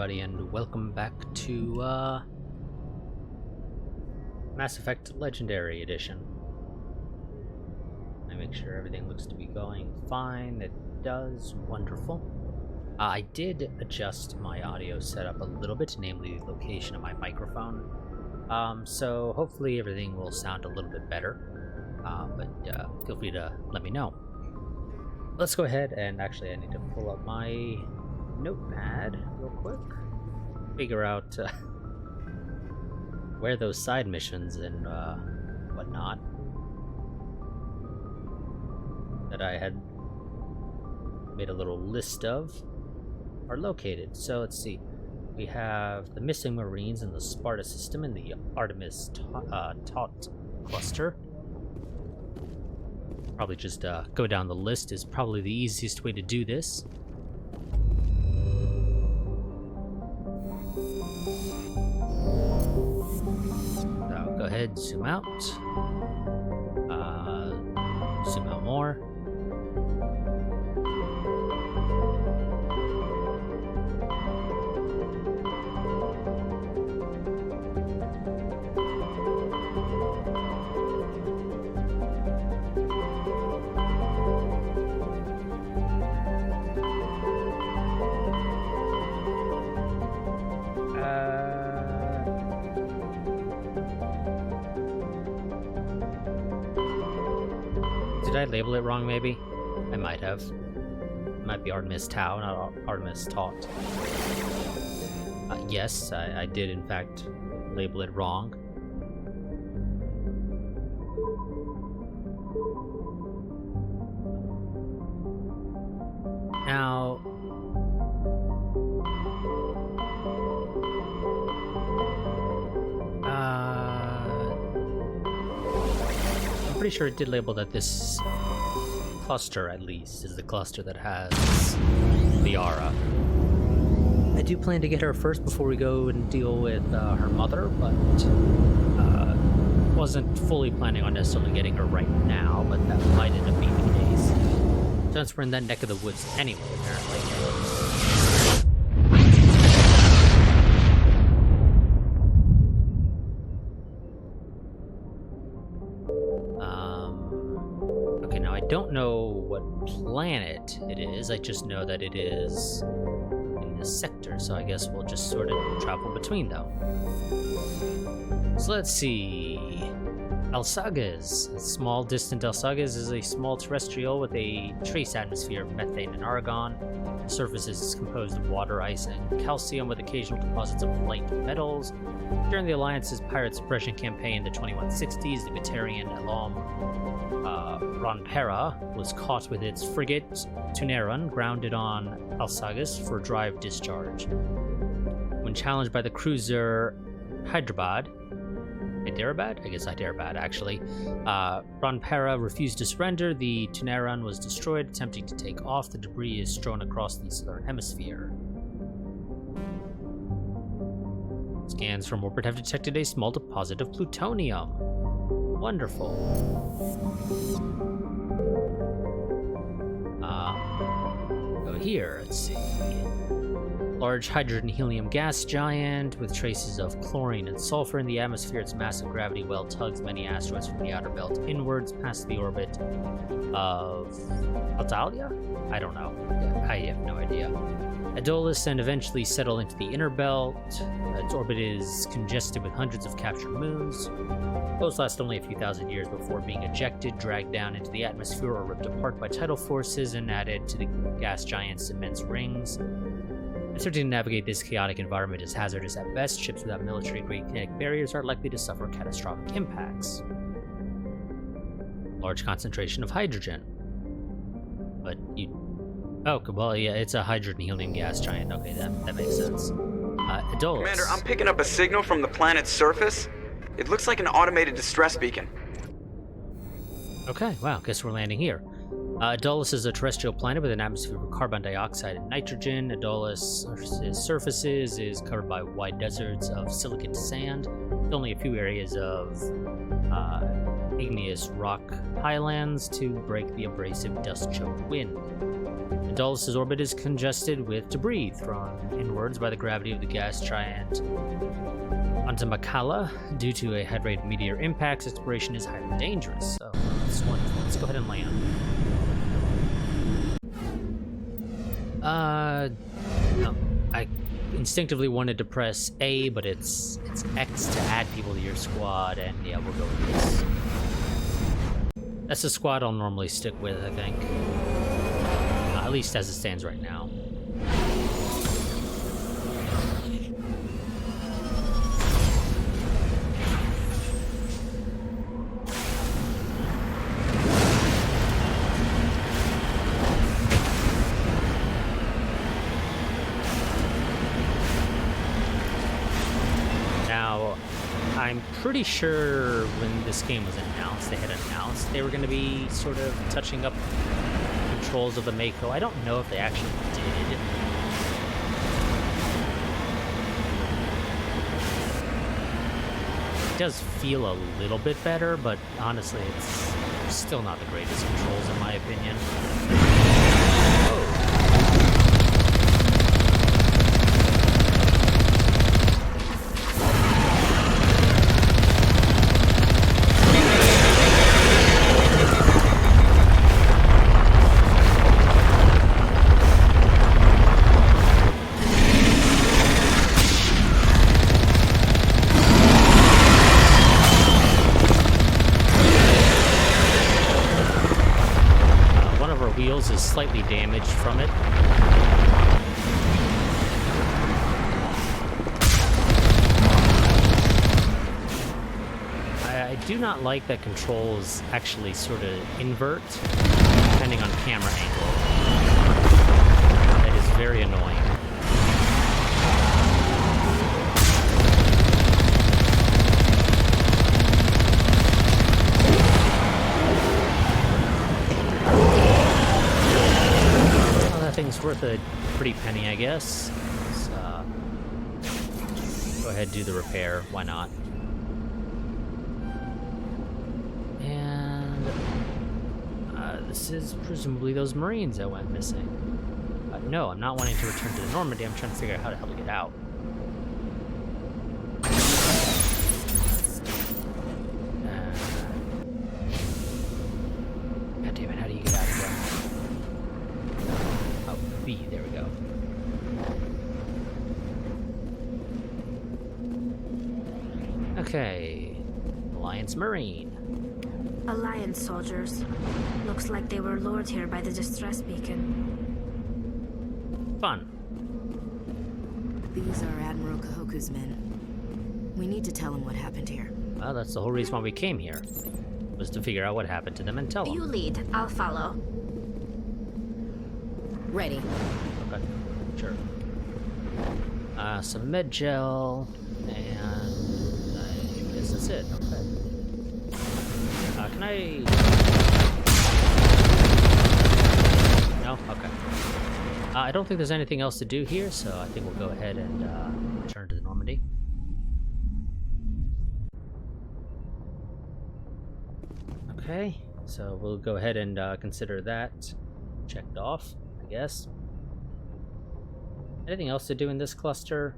everybody, and welcome back to Mass Effect Legendary Edition. I make sure everything looks to be going fine. It does. Wonderful. I did adjust my audio setup a little bit, namely the location of my microphone. So hopefully everything will sound a little bit better. But feel free to let me know. Let's go ahead and actually I need to pull up my notepad real quick. Figure out where those side missions and whatnot that I had made a little list of are located. So let's see. We have the missing Marines in the Sparta system in the Artemis Taut cluster. Probably just go down the list is probably the easiest way to do this. So go ahead, zoom out. Zoom out more. Did I label it wrong, maybe? I might have. It might be Artemis Tau, not Artemis Taut. Yes, I did in fact label it wrong. Now... I'm pretty sure it did label that this cluster, at least, is the cluster that has Liara. I do plan to get her first before we go and deal with her mother, but wasn't fully planning on necessarily getting her right now, but that might end up being the case. Since we're in that neck of the woods anyway, apparently. Okay, now I don't know what planet it is, I just know that it is in this sector, so I guess we'll just sort of travel between them. So let's see. Alsages. A small, distant Alsages is a small terrestrial with a trace atmosphere of methane and argon. The surface is composed of water, ice, and calcium with occasional deposits of light metals. During the Alliance's pirate suppression campaign in the 2160s, the Batarian Elam Ronpera was caught with its frigate Tuneran grounded on Alsages for drive discharge. When challenged by the cruiser Hyderabad, I guess Hyderabad, actually. Ronpera refused to surrender. The Tuneran was destroyed. Attempting to take off, the debris is strewn across the southern hemisphere. Scans from orbit have detected a small deposit of plutonium. Wonderful. Go here, let's see. Large hydrogen-helium gas giant with traces of chlorine and sulfur in the atmosphere. Its massive gravity well tugs many asteroids from the outer belt inwards past the orbit of Altalia? I don't know. I have no idea. Adolis and eventually settle into the inner belt. Its orbit is congested with hundreds of captured moons. Those last only a few thousand years before being ejected, dragged down into the atmosphere, or ripped apart by tidal forces and added to the gas giant's immense rings. Attempting to navigate this chaotic environment is hazardous at best. Ships without military-grade kinetic barriers are likely to suffer catastrophic impacts. Large concentration of hydrogen. But you... Oh, well, yeah, it's a hydrogen-helium gas giant. Okay, that makes sense. Adolis. Commander, I'm picking up a signal from the planet's surface. It looks like an automated distress beacon. Okay, wow, guess we're landing here. Adolis is a terrestrial planet with an atmosphere of carbon dioxide and nitrogen. Adolis' surfaces is covered by wide deserts of silicate sand, with only a few areas of igneous rock highlands to break the abrasive dust-choked wind. Adolis' orbit is congested with debris thrown inwards by the gravity of the gas giant Antamakala. Due to a high rate of meteor impacts, exploration is highly dangerous. So that's wonderful. Let's go ahead and land. No. I instinctively wanted to press A, but it's X to add people to your squad, and yeah, we'll go with this. That's the squad I'll normally stick with, I think. At least as it stands right now. I'm pretty sure when this game was announced, they had announced they were going to be sort of touching up controls of the Mako. I don't know if they actually did. It does feel a little bit better, but honestly, it's still not the greatest controls in my opinion. Is slightly damaged from it. I do not like that controls actually sort of invert depending on camera angle. That is very annoying. Thing's worth a pretty penny, I guess. Let's go ahead and do the repair. Why not? And this is presumably those Marines that went missing. No, I'm not wanting to return to the Normandy. I'm trying to figure out how the hell to get out. God damn it, how do you get out of here? B, there we go. Okay. Alliance Marine. Alliance soldiers. Looks like they were lured here by the distress beacon. Fun. These are Admiral Kahoku's men. We need to tell him what happened here. Well, that's the whole reason why we came here. Was to figure out what happened to them and tell them. You lead. I'll follow. Ready. Okay, sure. Some med gel, and I guess that's it. Okay. Can I? No. Okay. I don't think there's anything else to do here, so I think we'll go ahead and return to the Normandy. Okay, so we'll go ahead and consider that checked off, I guess. Anything else to do in this cluster?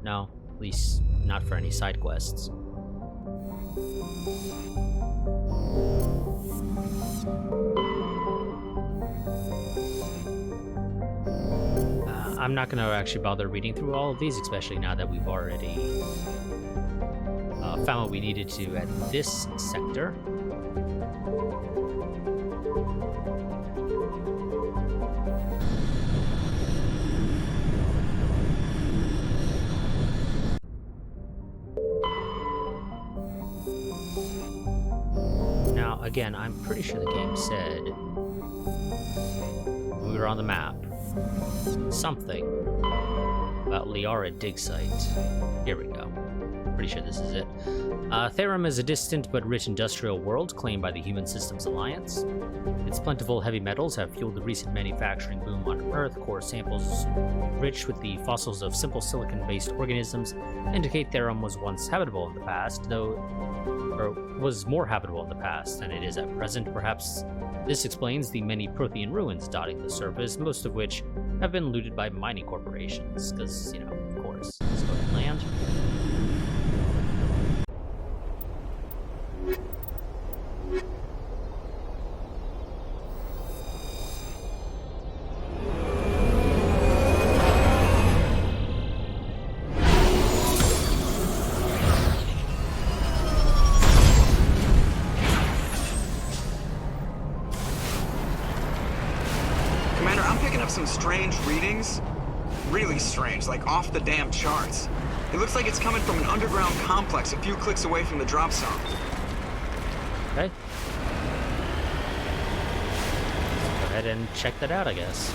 No, at least not for any side quests. I'm not going to actually bother reading through all of these, especially now that we've already found what we needed to at this sector. Now, again, I'm pretty sure the game said we were on the map. Something. about Liara dig site. Here we go. Pretty sure this is it. Therum is a distant but rich industrial world claimed by the Human Systems Alliance. Its plentiful heavy metals have fueled the recent manufacturing boom on Earth. Core samples rich with the fossils of simple silicon-based organisms indicate Therum was once habitable in the past, or was more habitable in the past than it is at present. Perhaps this explains the many Prothean ruins dotting the surface, most of which have been looted by mining corporations, because, you know, of course, it's stolen land. Some strange readings. Really strange, like off the damn charts. It looks like it's coming from an underground complex a few clicks away from the drop zone. Okay. Go ahead and check that out, I guess.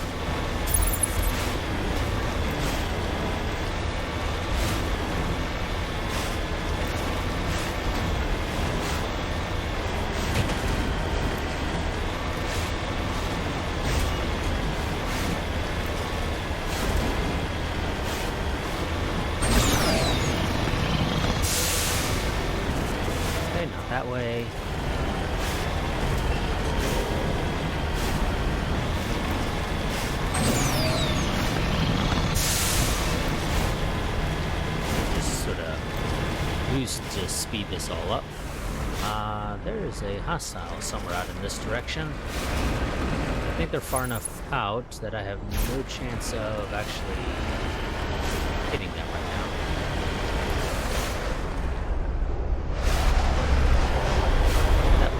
That way. Just sort of boost to speed this all up. There is a hostile somewhere out in this direction. I think they're far enough out that I have no chance of actually hitting them right now.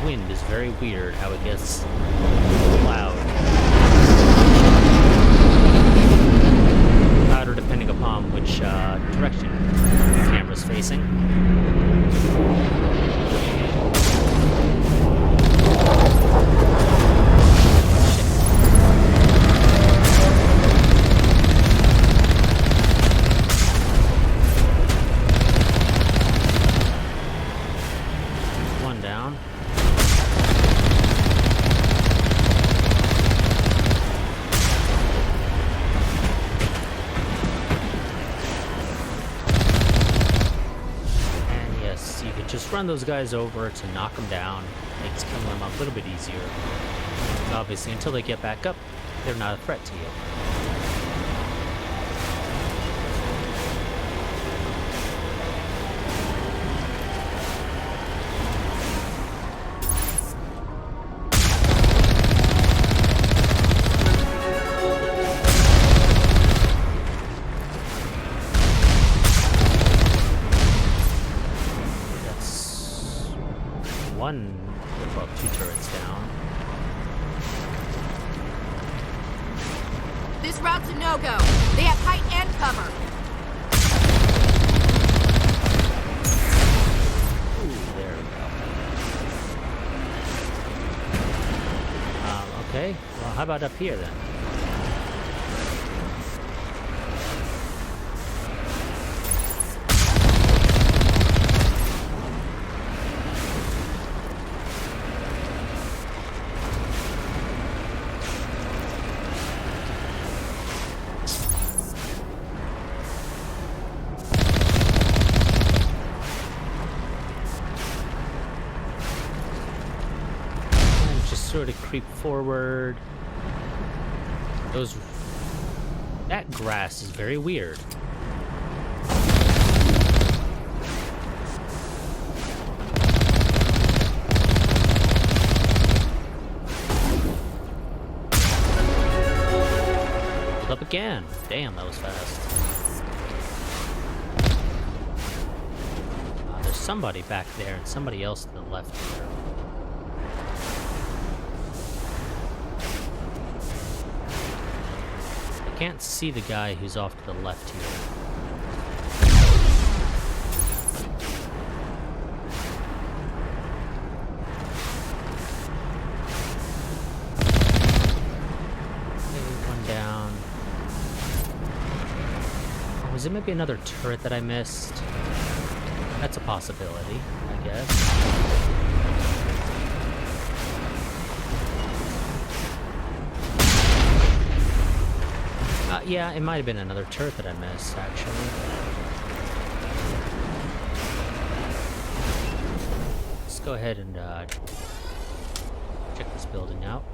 Wind is very weird how it gets loud. Louder depending upon which direction the camera's facing. One down. Just run those guys over to knock them down. Makes killing them a little bit easier. Obviously, until they get back up, they're not a threat to you. Well, 2 turrets down. This route's a no-go. They have height and cover. Ooh, there we go. Okay, well, how about up here then? Sort of creep forward. That grass is very weird. Hold up again. Damn, that was fast. There's somebody back there and somebody else to the left here. Can't see the guy who's off to the left here. Okay, one down. Is it maybe another turret that I missed? That's a possibility, I guess. Yeah, it might have been another turret that I missed, actually. Let's go ahead and check this building out.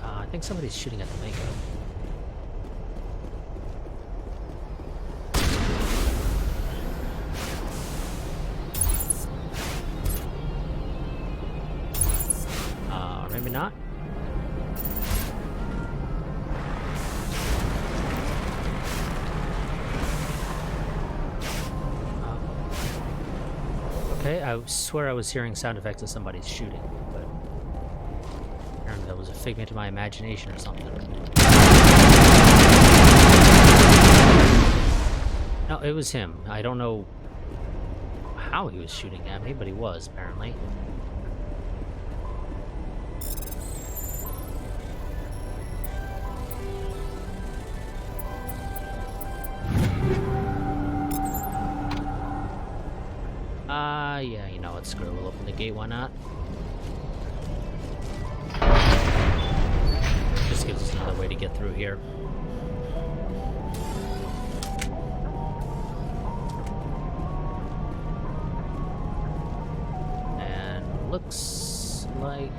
I think somebody's shooting at the Mako. Maybe not. Okay, I swear I was hearing sound effects of somebody shooting, but apparently that was a figment of my imagination or something. No, it was him. I don't know how he was shooting at me, but he was, apparently. Yeah, you know what, screw it, we'll open the gate, why not? Just gives us another way to get through here. And looks like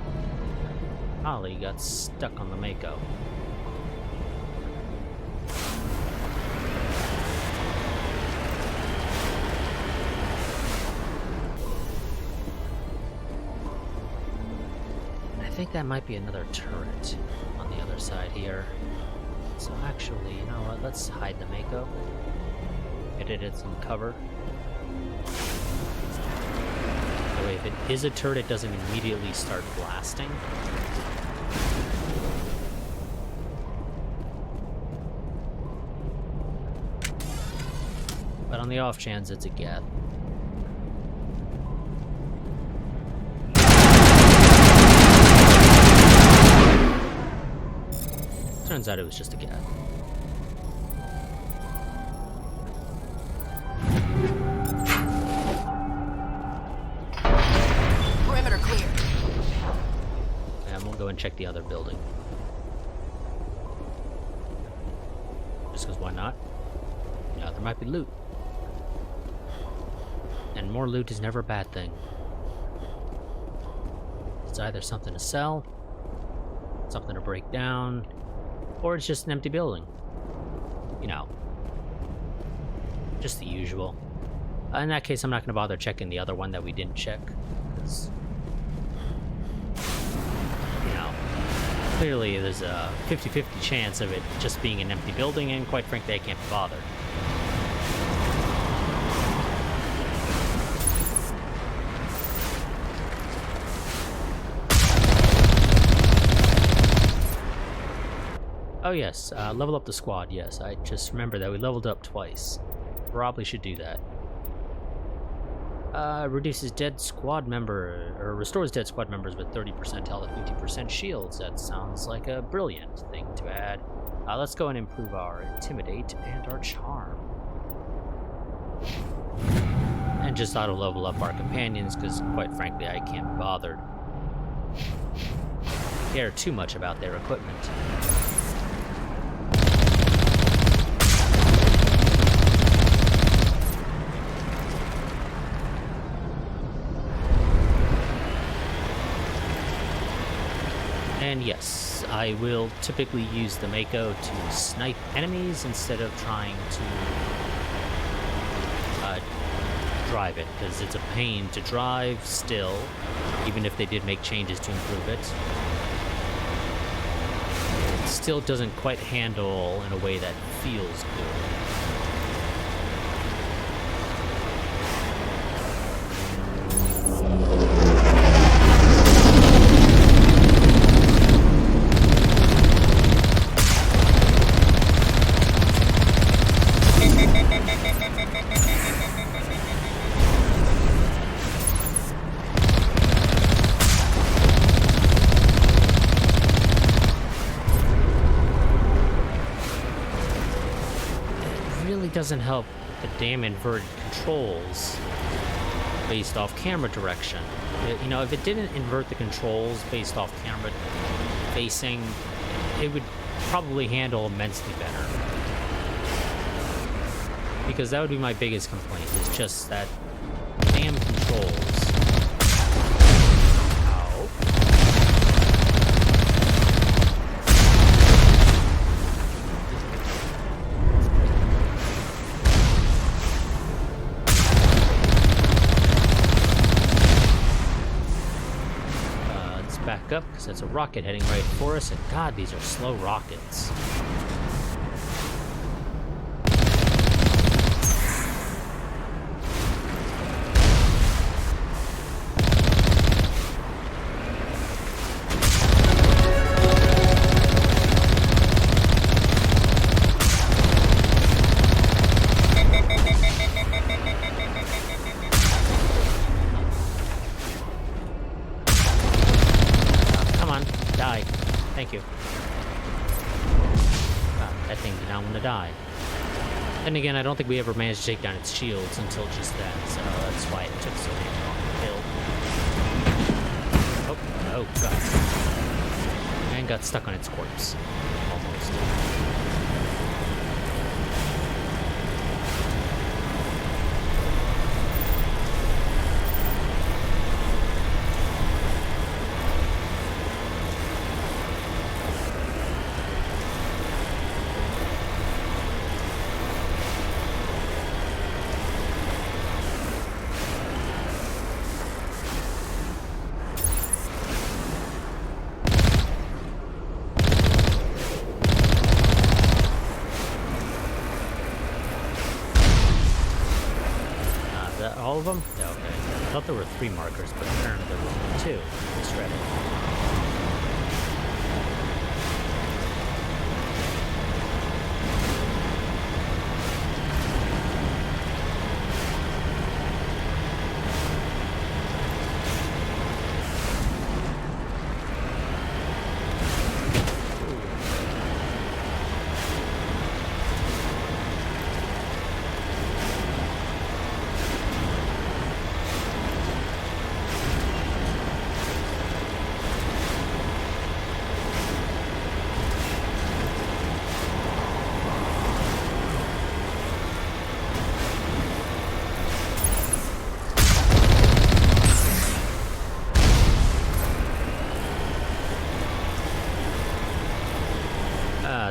Ollie got stuck on the Mako. I think that might be another turret on the other side here. So actually, you know what? Let's hide the Mako. Get it at some cover. That way, if it is a turret, it doesn't immediately start blasting. But on the off chance it's a Geth. Turns out it was just a Geth. Perimeter clear. And we'll go and check the other building. Just because why not? Yeah, there might be loot. And more loot is never a bad thing. It's either something to sell, something to break down, or it's just an empty building. You know. Just the usual. In that case, I'm not going to bother checking the other one that we didn't check. Because, you know, clearly there's a 50-50 chance of it just being an empty building, and quite frankly, I can't be bothered. Oh yes, level up the squad, yes. I just remember that we leveled up twice. Probably should do that. Reduces dead squad member, or restores dead squad members with 30% health, 50% shields. That sounds like a brilliant thing to add. Let's go and improve our Intimidate and our Charm. And just auto level up our companions, because quite frankly I can't be bothered. Care too much about their equipment. And yes, I will typically use the Mako to snipe enemies instead of trying to drive it, because it's a pain to drive still, even if they did make changes to improve it. It still doesn't quite handle in a way that feels good. really doesn't help the damn inverted controls based off camera direction. You know, if it didn't invert the controls based off camera facing, it would probably handle immensely better. Because that would be my biggest complaint, is just that damn controls. Ow. Let's back up, because that's a rocket heading right for us, and God, these are slow rockets. Thank you. That thing did not want to die. Then again, I don't think we ever managed to take down its shields until just then, so that's why it took so damn long to kill. Oh, God. And got stuck on its corpse. Almost. All of them? Yeah, okay. I thought there were 3 markers, but apparently there were 2. Misread it.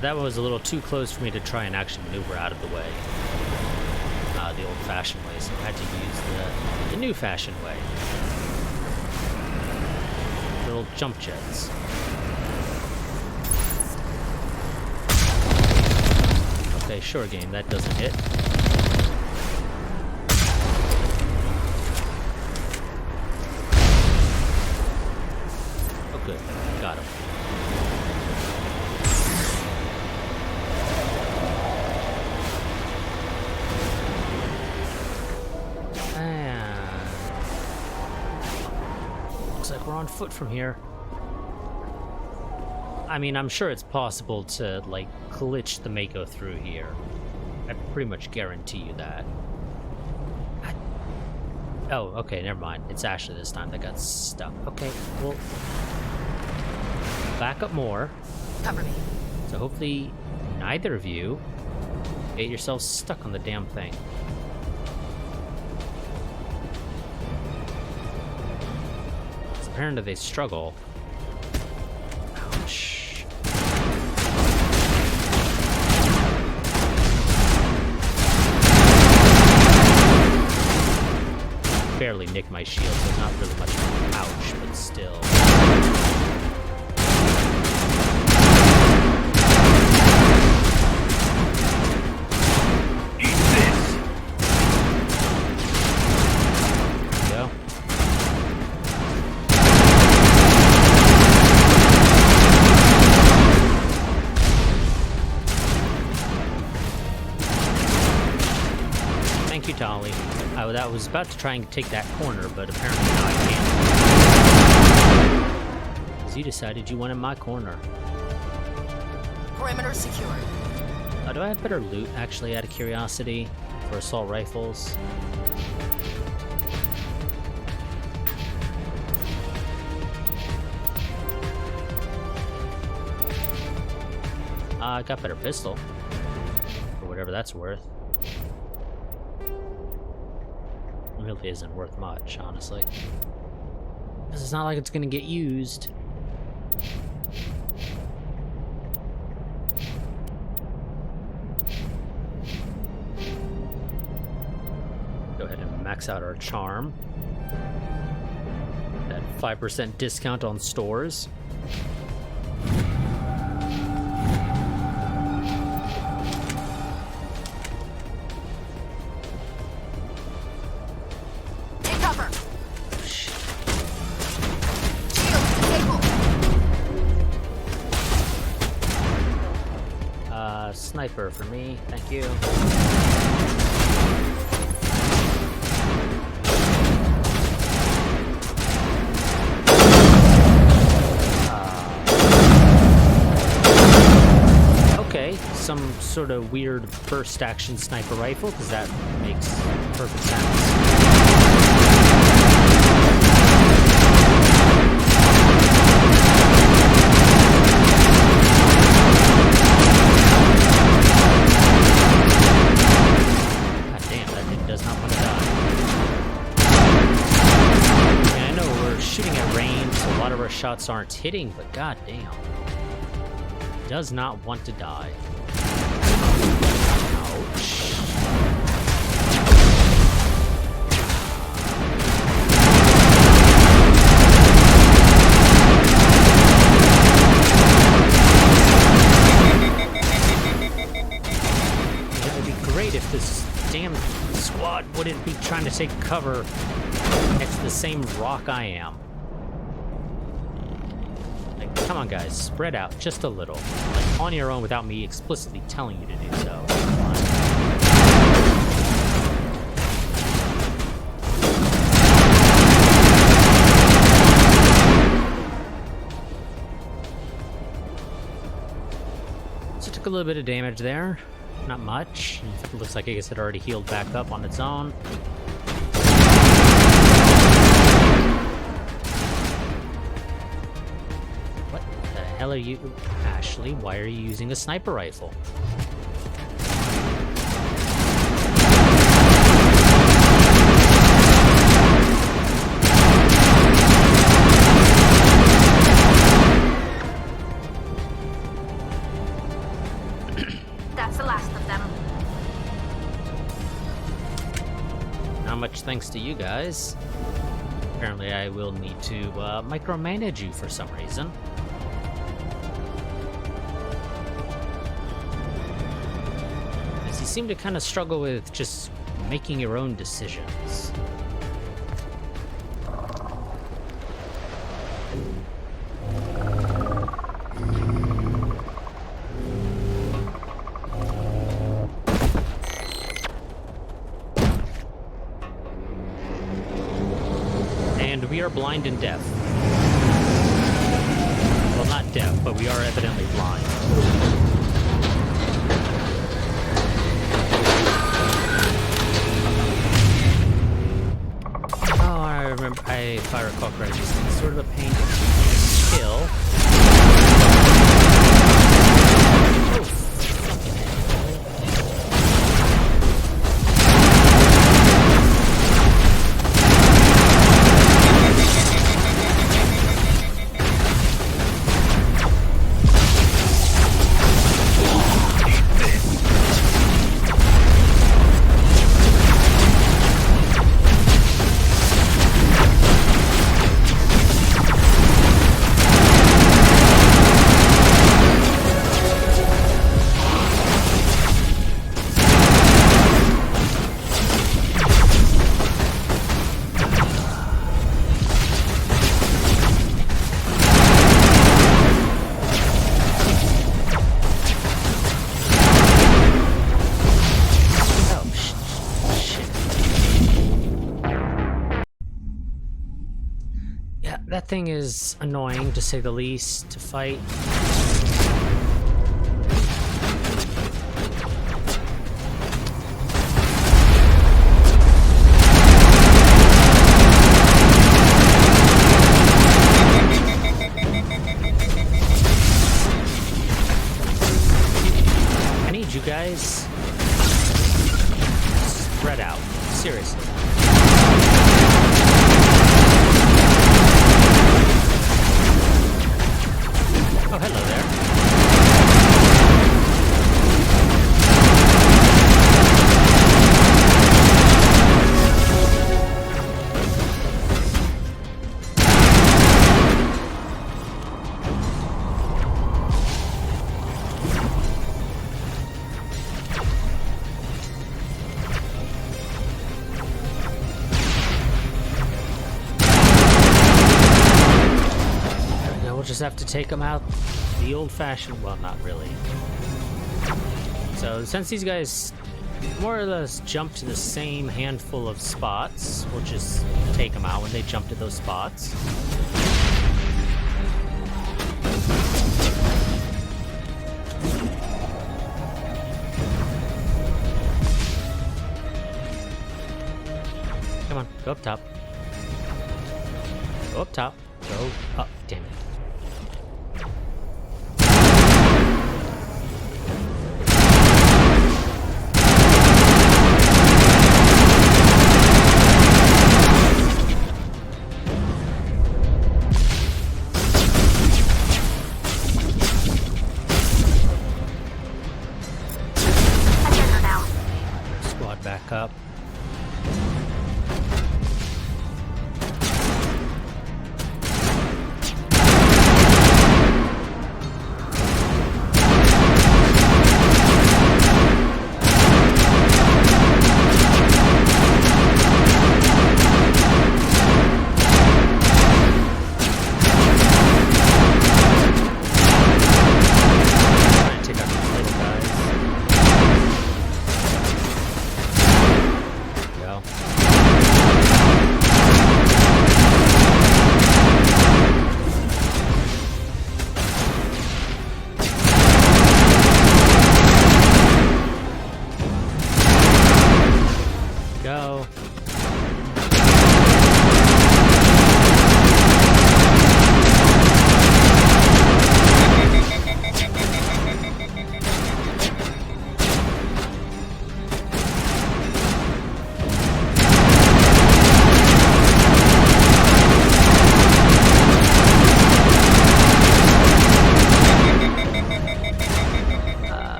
That was a little too close for me to try and actually maneuver out of the way. The old-fashioned way, so I had to use the new-fashioned way. Little jump jets. Okay, sure game, that doesn't hit. Oh good, got him. We're on foot from here. I mean, I'm sure it's possible to, like, glitch the Mako through here. I pretty much guarantee you that. Oh, okay, never mind. It's Ashley this time that got stuck. Okay, well, back up more. Cover me. So hopefully neither of you get yourselves stuck on the damn thing. Apparently they struggle. Ouch. Barely nicked my shield, so not really much of an ouch, but still. I was about to try and take that corner, but apparently now I can't. Because you decided you wanted my corner. Perimeter secured. Do I have better loot, actually, out of curiosity, for assault rifles? I got better pistol, for whatever that's worth. It really isn't worth much, honestly. Because it's not like it's gonna get used. Go ahead and max out our charm. That 5% discount on stores. Take cover. Sniper for me, thank you. Okay, some sort of weird burst action sniper rifle, because that makes perfect sense. Shots aren't hitting, but goddamn, does not want to die. Ouch. It would be great if this damn squad wouldn't be trying to take cover next to the same rock I am. Come on, guys, spread out just a little. Like, on your own without me explicitly telling you to do so. So it took a little bit of damage there. Not much. It looks like I guess it already healed back up on its own. Hell are you, Ashley? Why are you using a sniper rifle? That's the last of them. Not much thanks to you guys. Apparently I will need to micromanage you for some reason. You seem to kind of struggle with just making your own decisions. And we are blind and deaf. Well, not deaf, but we are evidently blind. If I recall correctly, it's sort of a pain to kill. Oh, fucking That thing is annoying, to say the least, to fight. guys spread out. Seriously. Oh, hello there. We'll just have to take them out the old-fashioned... Well, not really. So, since these guys more or less jump to the same handful of spots, we'll just take them out when they jump to those spots. Come on, go up top. Go up top. Go up. Damn it. Squad back up. Go.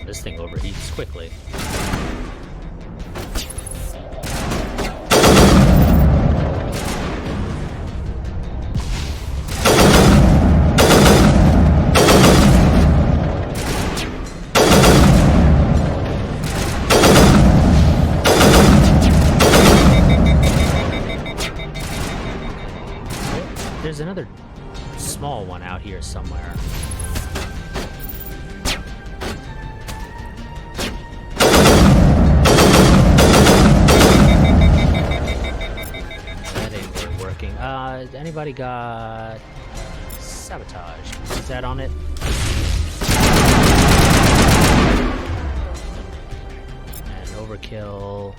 This thing overheats quickly. There's another small one out here somewhere. Anybody got sabotage? Is that on it? And overkill.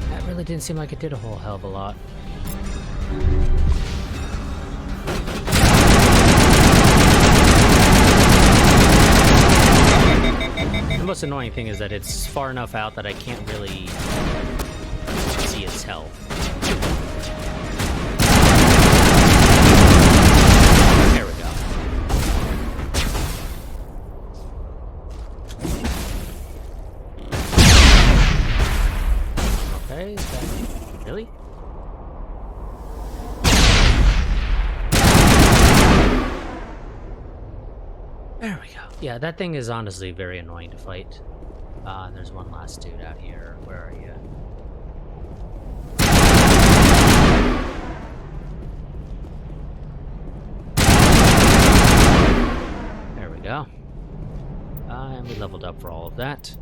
That really didn't seem like it did a whole hell of a lot. The most annoying thing is that it's far enough out that I can't really see its health. There we go. Okay, is that... Really? There we go. Yeah, that thing is honestly very annoying to fight. There's one last dude out here. Where are you? There we go. And we leveled up for all of that.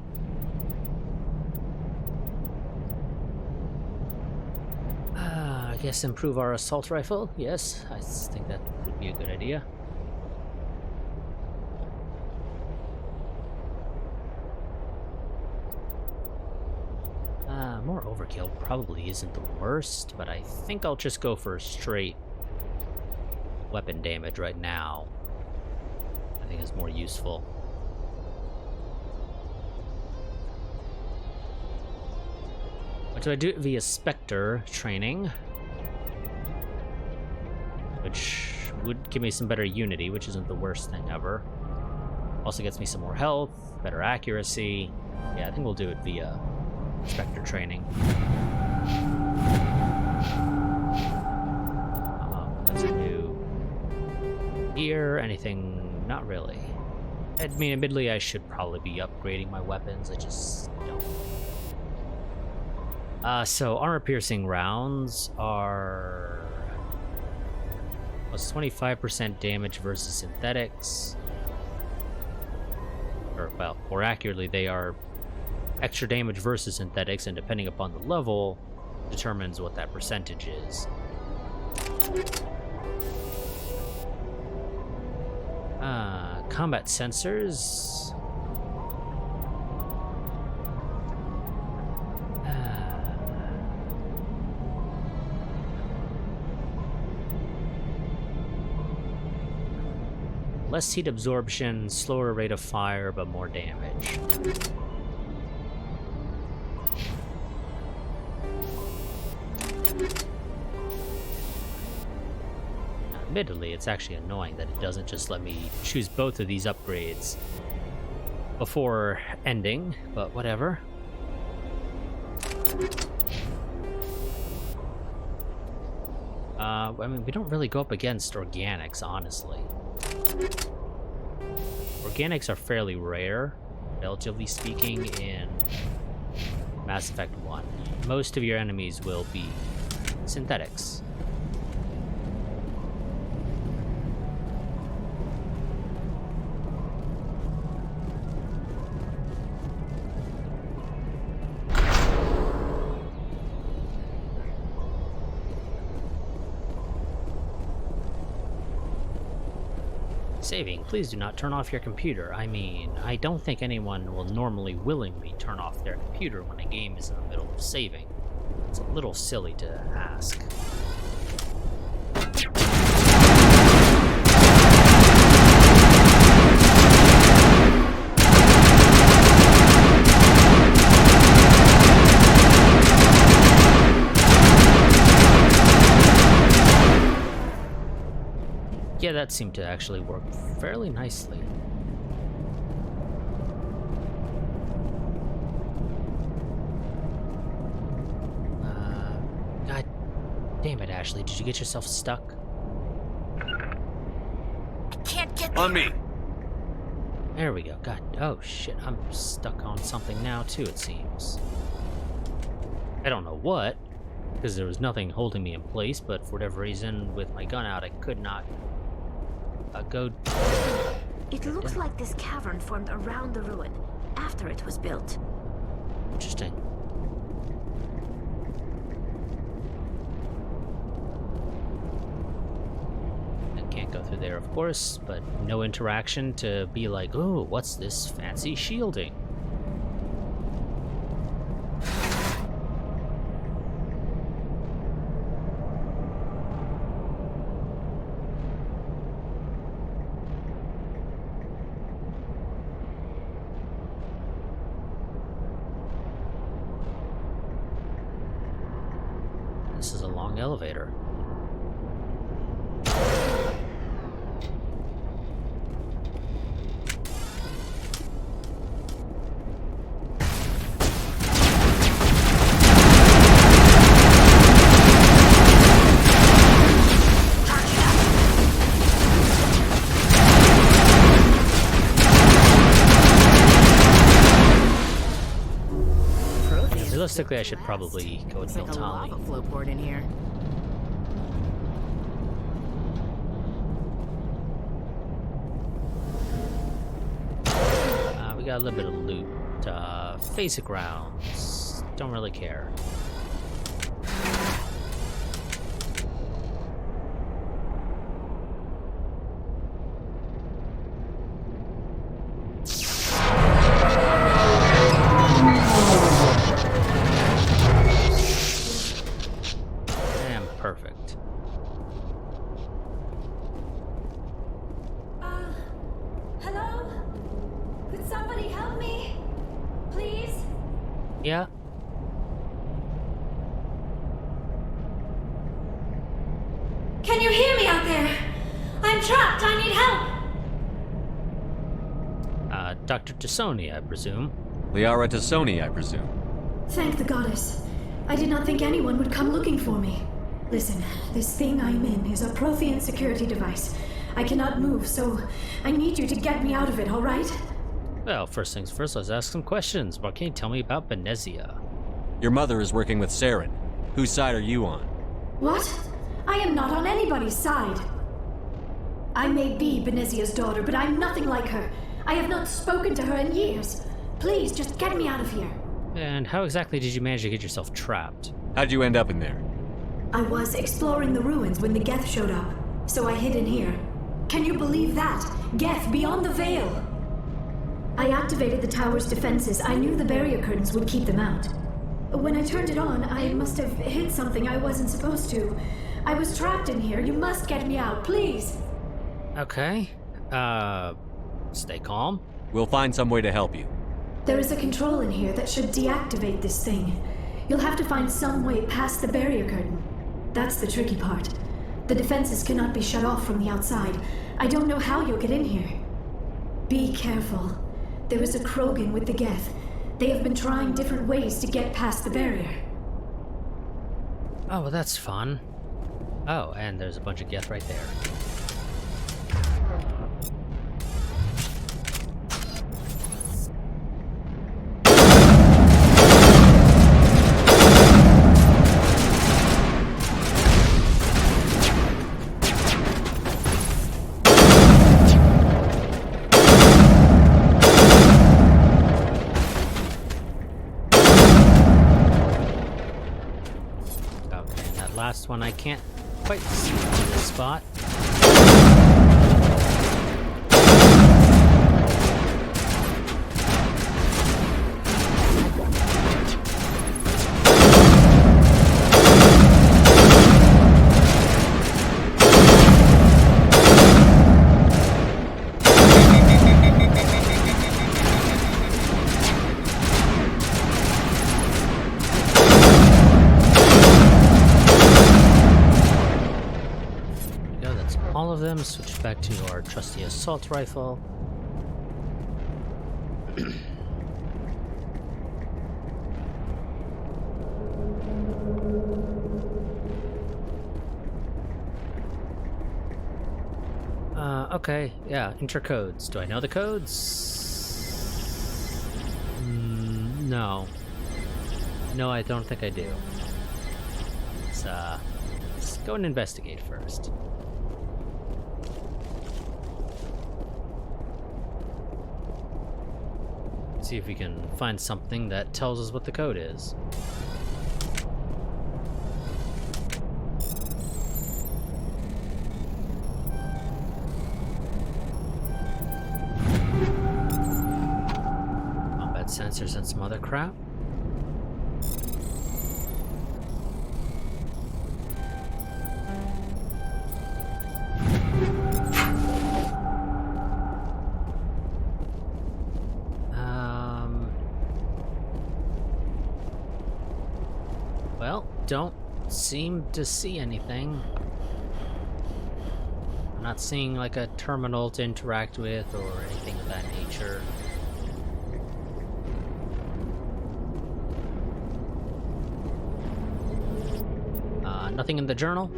guess improve our assault rifle. Yes, I think that would be a good idea. More overkill probably isn't the worst, but I think I'll just go for straight weapon damage right now. I think it's more useful. What do I do via Spectre training? Which would give me some better unity, which isn't the worst thing ever. Also gets me some more health, better accuracy. Yeah, I think we'll do it via Spectre training. That's a new gear, anything, not really. I mean, admittedly, I should probably be upgrading my weapons, I just don't. So armor-piercing rounds are plus 25% damage versus synthetics. Or, well, more accurately, they are extra damage versus synthetics, and depending upon the level, determines what that percentage is. Combat sensors. Less heat absorption, slower rate of fire, but more damage. Admittedly, it's actually annoying that it doesn't just let me choose both of these upgrades before ending, but whatever. I mean, we don't really go up against organics, honestly. Organics are fairly rare, relatively speaking, in Mass Effect 1. Most of your enemies will be synthetics. Saving. Please do not turn off your computer. I mean, I don't think anyone will normally willingly turn off their computer when a game is in the middle of saving. It's a little silly to ask. Yeah, that seemed to actually work fairly nicely. God damn it, Ashley. Did you get yourself stuck? I can't get On me. There we go. God, oh shit. I'm stuck on something now too, it seems. I don't know what, because there was nothing holding me in place, but for whatever reason, with my gun out, I could not go. It looks like this cavern formed around the ruin after it was built. Interesting. I can't go through there, of course, but no interaction to be like, oh, what's this fancy shielding? This is a long elevator. Realistically, I should probably go with Looks like a Miltali. lava flow port in here. We got a little bit of loot. Basic rounds. Don't really care. Can somebody help me? Please? Yeah. Can you hear me out there? I'm trapped. I need help. Dr. Tassoni, I presume. Liara Tassoni, I presume. Thank the goddess. I did not think anyone would come looking for me. Listen, this thing I'm in is a Prothean security device. I cannot move, so I need you to get me out of it, all right? Well, first things first, let's ask some questions. What can you tell me about Benezia? Your mother is working with Saren. Whose side are you on? What? I am not on anybody's side. I may be Benezia's daughter, but I'm nothing like her. I have not spoken to her in years. Please, just get me out of here. And how exactly did you manage to get yourself trapped? How'd you end up in there? I was exploring the ruins when the Geth showed up, so I hid in here. Can you believe that? Geth beyond the veil! I activated the tower's defenses. I knew the barrier curtains would keep them out. When I turned it on, I must have hit something I wasn't supposed to. I was trapped in here. You must get me out, please! Okay. Stay calm. We'll find some way to help you. There is a control in here that should deactivate this thing. You'll have to find some way past the barrier curtain. That's the tricky part. The defenses cannot be shut off from the outside. I don't know how you'll get in here. Be careful. There is a Krogan with the Geth. They have been trying different ways to get past the barrier. Oh, well, that's fun. Oh, and there's a bunch of Geth right there. Last one I can't quite see from this spot. Switch back to our trusty assault rifle. Okay, yeah, intercodes. Do I know the codes? No. No, I don't think I do. Let's go and investigate first. See if we can find something that tells us what the code is. Combat sensors and some other crap. Well, don't seem to see anything. I'm not seeing like a terminal to interact with or anything of that nature. Nothing in the journal?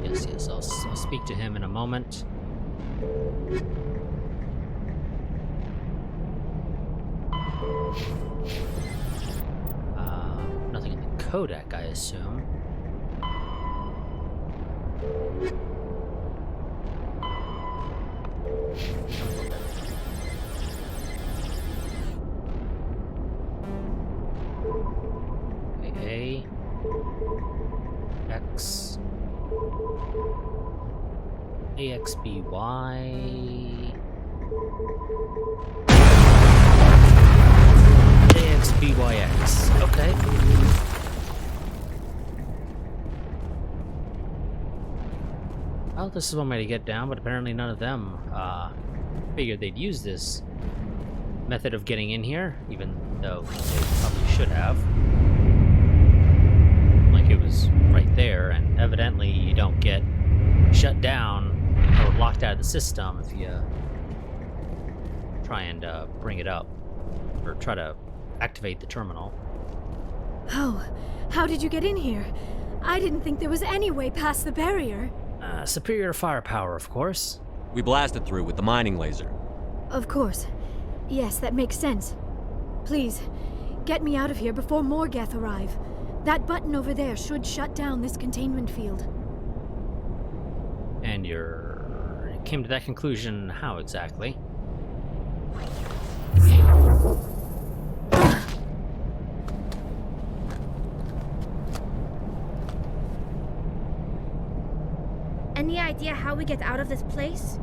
Yes, I'll speak to him in a moment. Nothing in the codec, I assume. A X AXBY AXBYX. Okay. Well, this is one way to get down, but apparently none of them Figured they'd use this method of getting in here, even though they probably should have. Like, it was right there, and evidently you don't get shut down or locked out of the system if you try and bring it up, or try to activate the terminal. Oh, how did you get in here? I didn't think there was any way past the barrier. Superior firepower, of course. We blasted through with the mining laser. Of course. Yes, that makes sense. Please, get me out of here before more Geth arrive. That button over there should shut down this containment field. And you came to that conclusion how exactly? Any idea how we get out of this place?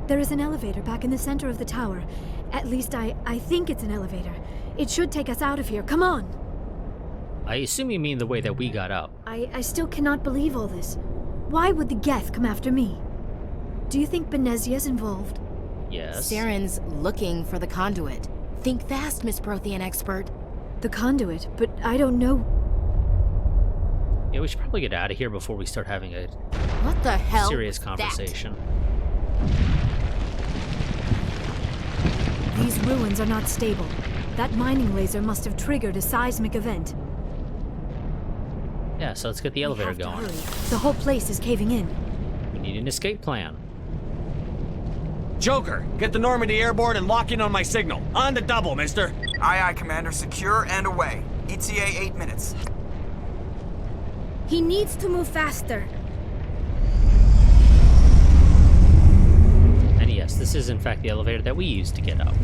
There is an elevator back in the center of the tower. At least I think it's an elevator. It should take us out of here. Come on! I assume you mean the way that we got up. I still cannot believe all this. Why would the Geth come after me? Do you think Benezia's involved? Yes. Saren's looking for the conduit. Think fast, Miss Prothean expert. The conduit, but I don't know. Yeah, we should probably get out of here before we start having a What the hell? serious was that? conversation. These ruins are not stable. That mining laser must have triggered a seismic event. Yeah, so let's get the We elevator have to going. hurry. The whole place is caving in. We need an escape plan. Joker, get the Normandy airborne and lock in on my signal. On the double, mister. Aye, aye, Commander. Secure and away. ETA 8 minutes. He needs to move faster. And yes, this is in fact the elevator that we used to get up.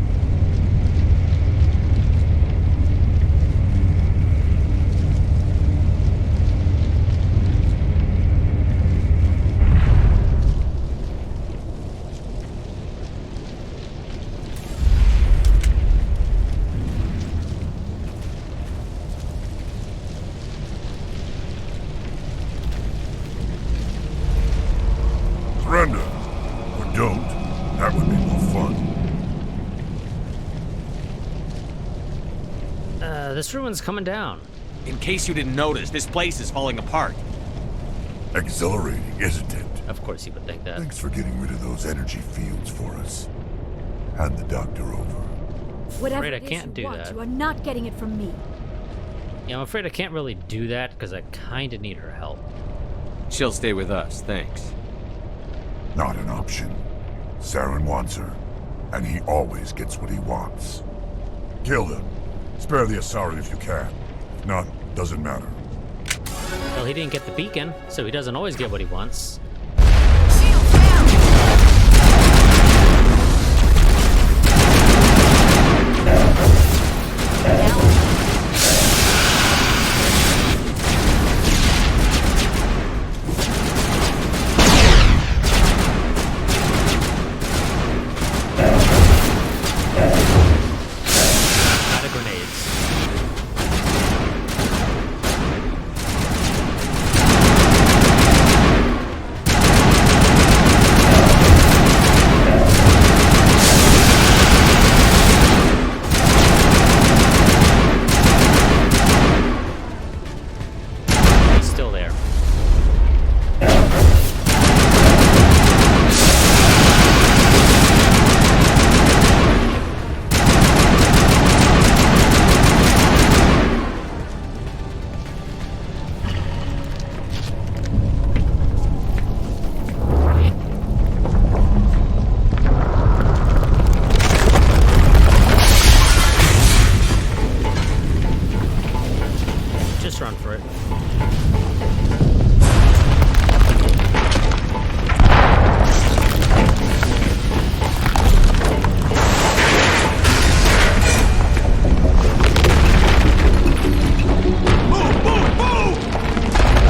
Surrender. Or don't. That would be more fun. This ruin's coming down. In case you didn't notice, this place is falling apart. Exhilarating, isn't it? Of course you would think that. Thanks for getting rid of those energy fields for us. Hand the doctor over. Whatever Afraid I it is can't you do want, that. you are not getting it from me. Yeah, I'm afraid I can't really do that because I kinda need her help. She'll stay with us, thanks. Not an option. Saren wants her, and he always gets what he wants. Kill him. Spare the Asari if you can. If not, doesn't matter. Well, he didn't get the beacon, so he doesn't always get what he wants. Shield down! Out of grenades. He's still there. Just run for it. Move, move, move!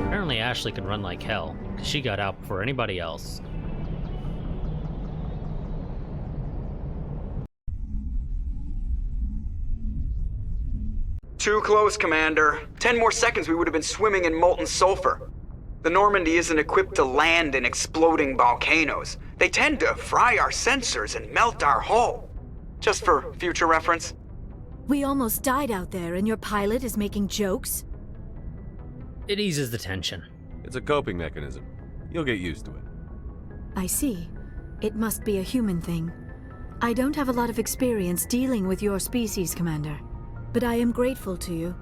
Apparently Ashley can run like hell, 'cause she got out before anybody else. Too close, Commander. 10 more seconds we would have been swimming in molten sulfur. The Normandy isn't equipped to land in exploding volcanoes. They tend to fry our sensors and melt our hull. Just for future reference. We almost died out there, and your pilot is making jokes? It eases the tension. It's a coping mechanism. You'll get used to it. I see. It must be a human thing. I don't have a lot of experience dealing with your species, Commander. But I am grateful to you.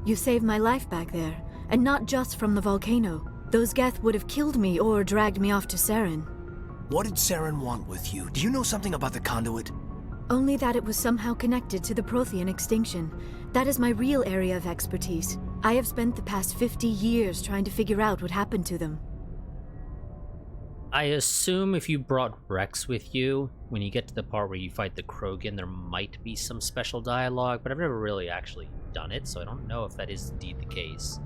You saved my life back there, and not just from the volcano. Those Geth would have killed me or dragged me off to Saren. What did Saren want with you? Do you know something about the conduit? Only that it was somehow connected to the Prothean extinction. That is my real area of expertise. I have spent the past 50 years trying to figure out what happened to them. I assume if you brought Rex with you, when you get to the part where you fight the Krogan, there might be some special dialogue, but I've never really actually done it, so I don't know if that is indeed the case.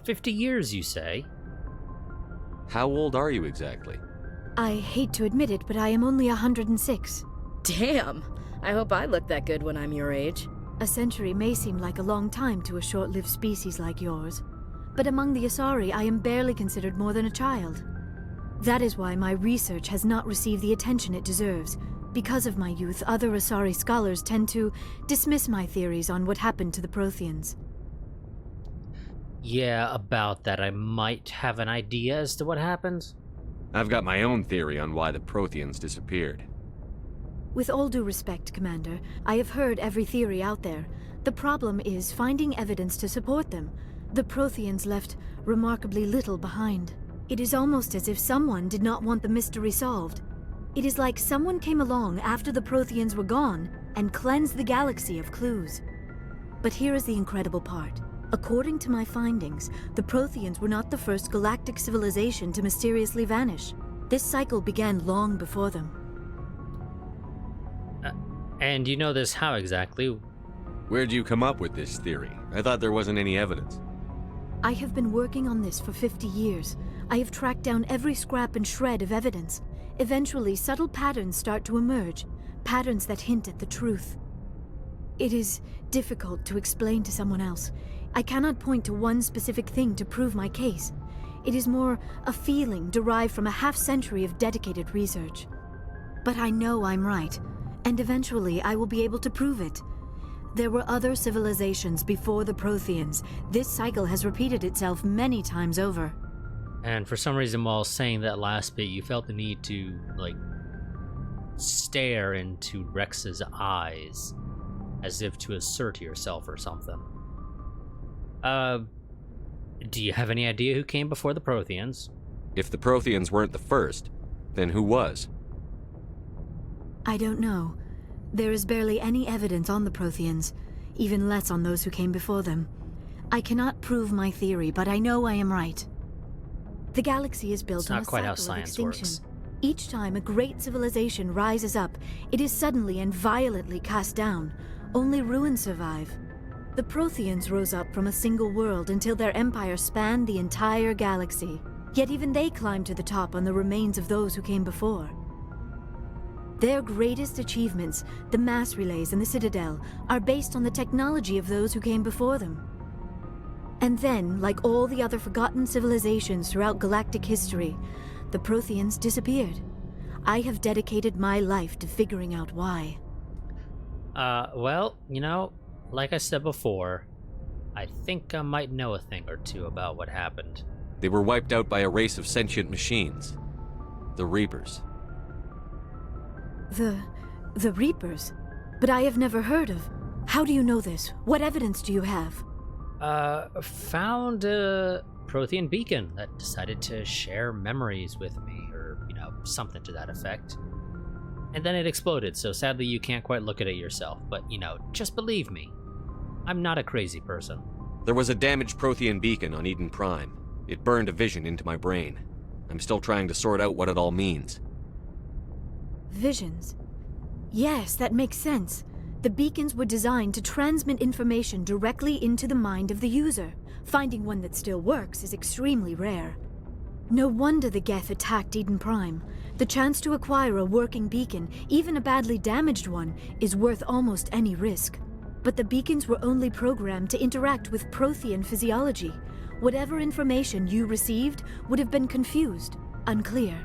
50 years, you say? How old are you exactly? I hate to admit it, but I am only 106. Damn! I hope I look that good when I'm your age. A century may seem like a long time to a short-lived species like yours, but among the Asari, I am barely considered more than a child. That is why my research has not received the attention it deserves. Because of my youth, other Asari scholars tend to dismiss my theories on what happened to the Protheans. Yeah, about that. I might have an idea as to what happened. I've got my own theory on why the Protheans disappeared. With all due respect, Commander, I have heard every theory out there. The problem is finding evidence to support them. The Protheans left remarkably little behind. It is almost as if someone did not want the mystery solved. It is like someone came along after the Protheans were gone and cleansed the galaxy of clues. But here is the incredible part. According to my findings, the Protheans were not the first galactic civilization to mysteriously vanish. This cycle began long before them. And you know this how exactly? Where'd you come up with this theory? I thought there wasn't any evidence. I have been working on this for 50 years. I have tracked down every scrap and shred of evidence. Eventually, subtle patterns start to emerge, patterns that hint at the truth. It is difficult to explain to someone else. I cannot point to one specific thing to prove my case. It is more a feeling derived from a half-century of dedicated research. But I know I'm right, and eventually I will be able to prove it. There were other civilizations before the Protheans. This cycle has repeated itself many times over. And for some reason, while saying that last bit, you felt the need to, stare into Rex's eyes, as if to assert yourself or something. Do you have any idea who came before the Protheans? If the Protheans weren't the first, then who was? I don't know. There is barely any evidence on the Protheans, even less on those who came before them. I cannot prove my theory, but I know I am right. The galaxy is built on a cycle of extinction. Each time a great civilization rises up, it is suddenly and violently cast down. Only ruins survive. The Protheans rose up from a single world until their empire spanned the entire galaxy. Yet even they climbed to the top on the remains of those who came before. Their greatest achievements, the mass relays and the Citadel, are based on the technology of those who came before them. And then, like all the other forgotten civilizations throughout galactic history, the Protheans disappeared. I have dedicated my life to figuring out why. Well, like I said before, I think I might know a thing or two about what happened. They were wiped out by a race of sentient machines. The Reapers. The Reapers? But I have never heard of. How do you know this? What evidence do you have? Found a Prothean beacon that decided to share memories with me, or, something to that effect. And then it exploded, so sadly you can't quite look at it yourself, but, just believe me. I'm not a crazy person. There was a damaged Prothean beacon on Eden Prime. It burned a vision into my brain. I'm still trying to sort out what it all means. Visions? Yes, that makes sense. The beacons were designed to transmit information directly into the mind of the user. Finding one that still works is extremely rare. No wonder the Geth attacked Eden Prime. The chance to acquire a working beacon, even a badly damaged one, is worth almost any risk. but the beacons were only programmed to interact with Prothean physiology. Whatever information you received would have been confused, unclear.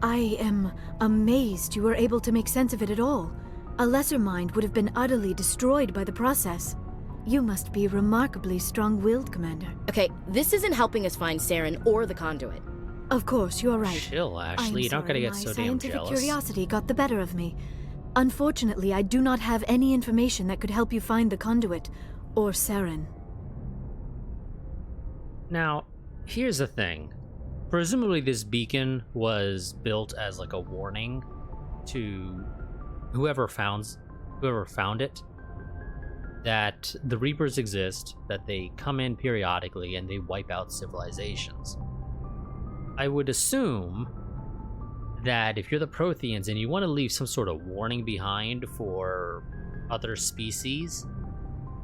I am amazed you were able to make sense of it at all. A lesser mind would have been utterly destroyed by the process. You must be remarkably strong-willed, Commander. Okay, this isn't helping us find Saren or the conduit. Of course, you're right. Chill, Ashley. I'm You don't gotta sorry, get my so damn scientific jealous. curiosity got the better of me. Unfortunately, I do not have any information that could help you find the conduit or Saren. Now, here's the thing. Presumably this beacon was built as like a warning to whoever found it, that the Reapers exist, that they come in periodically and they wipe out civilizations. I would assume that if you're the Protheans and you want to leave some sort of warning behind for other species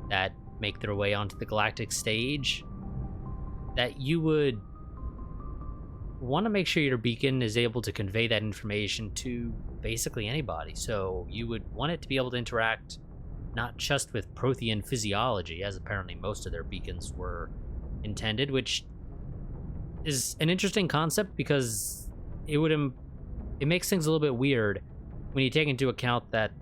that make their way onto the galactic stage, that you would want to make sure your beacon is able to convey that information to basically anybody. So you would want it to be able to interact not just with Prothean physiology, as apparently most of their beacons were intended, which is an interesting concept because it makes things a little bit weird when you take into account that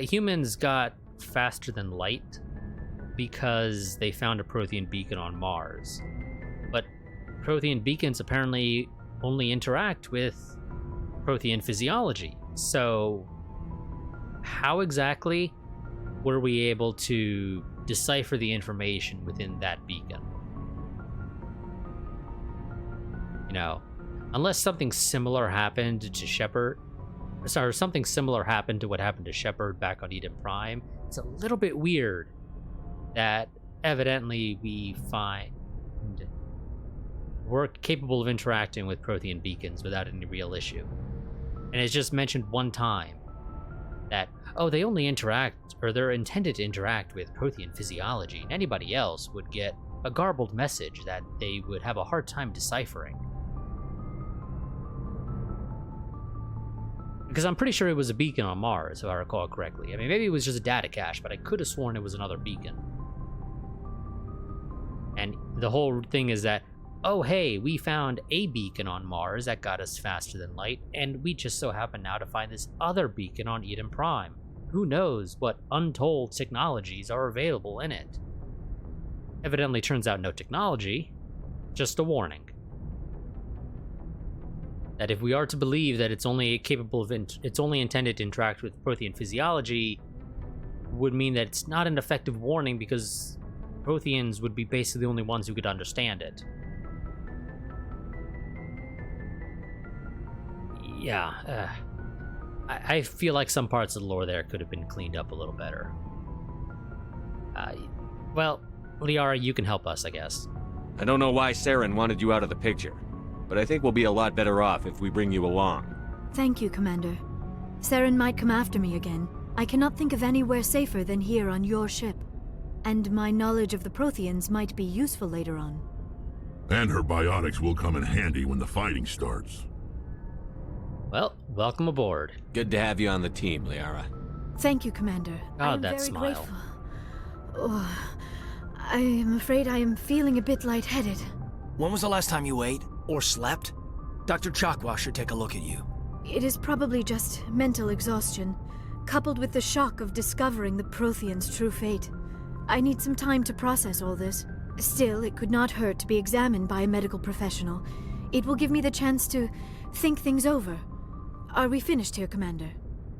humans got faster than light because they found a Prothean beacon on Mars. But Prothean beacons apparently only interact with Prothean physiology. So how exactly were we able to decipher the information within that beacon? You know, unless something similar happened to Shepard, or something similar happened to what happened to Shepard back on Eden Prime, it's a little bit weird that evidently we're capable of interacting with Prothean beacons without any real issue. And it's just mentioned one time that, oh, they only interact, or they're intended to interact with Prothean physiology, and anybody else would get a garbled message that they would have a hard time deciphering. Because I'm pretty sure it was a beacon on Mars, if I recall correctly. I mean, maybe it was just a data cache, but I could have sworn it was another beacon. And the whole thing is that, oh hey, we found a beacon on Mars that got us faster than light, and we just so happen now to find this other beacon on Eden Prime. Who knows what untold technologies are available in it? Evidently turns out no technology, just a warning. That if we are to believe that it's only intended to interact with Prothean physiology, would mean that it's not an effective warning because Protheans would be basically the only ones who could understand it. Yeah, I feel like some parts of the lore there could have been cleaned up a little better. Well, Liara, you can help us, I guess. I don't know why Saren wanted you out of the picture, but I think we'll be a lot better off if we bring you along. Thank you, Commander. Saren might come after me again. I cannot think of anywhere safer than here on your ship. And my knowledge of the Protheans might be useful later on. And her biotics will come in handy when the fighting starts. Well, welcome aboard. Good to have you on the team, Liara. Thank you, Commander. I am that very smile. grateful. Oh, I am afraid I am feeling a bit lightheaded. When was the last time you ate or slept? Dr. Chakwa should take a look at you. It is probably just mental exhaustion, coupled with the shock of discovering the Protheans' true fate. I need some time to process all this. Still, it could not hurt to be examined by a medical professional. It will give me the chance to think things over. Are we finished here, Commander?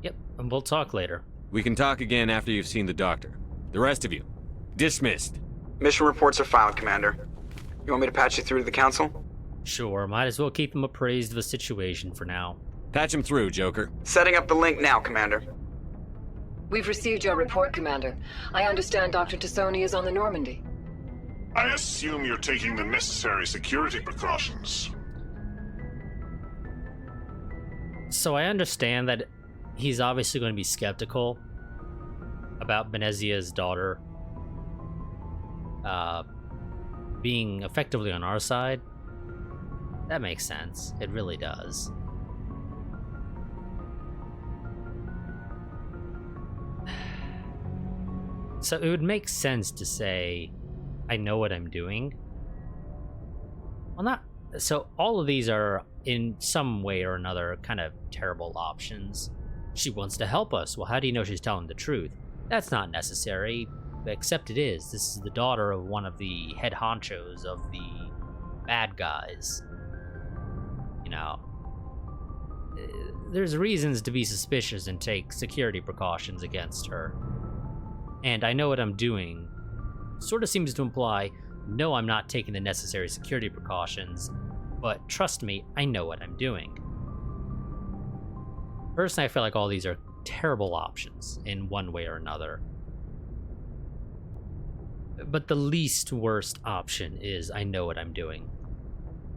Yep, and we'll talk later. We can talk again after you've seen the doctor. The rest of you, dismissed. Mission reports are filed, Commander. You want me to patch you through to the Council? Sure, might as well keep them appraised of the situation for now. Patch him through, Joker. Setting up the link now, Commander. We've received your report, Commander. I understand Dr. Tassoni is on the Normandy. I assume you're taking the necessary security precautions. So I understand that he's obviously going to be skeptical about Benezia's daughter being effectively on our side. That makes sense. It really does. So it would make sense to say, I know what I'm doing. Well, not... So all of these are, in some way or another, kind of terrible options. She wants to help us. Well, how do you know she's telling the truth? That's not necessary, except it is. This is the daughter of one of the head honchos of the bad guys. You know, there's reasons to be suspicious and take security precautions against her. And I know what I'm doing sort of seems to imply, no, I'm not taking the necessary security precautions, but trust me, I know what I'm doing. Personally, I feel like all these are terrible options in one way or another. But the least worst option is, I know what I'm doing.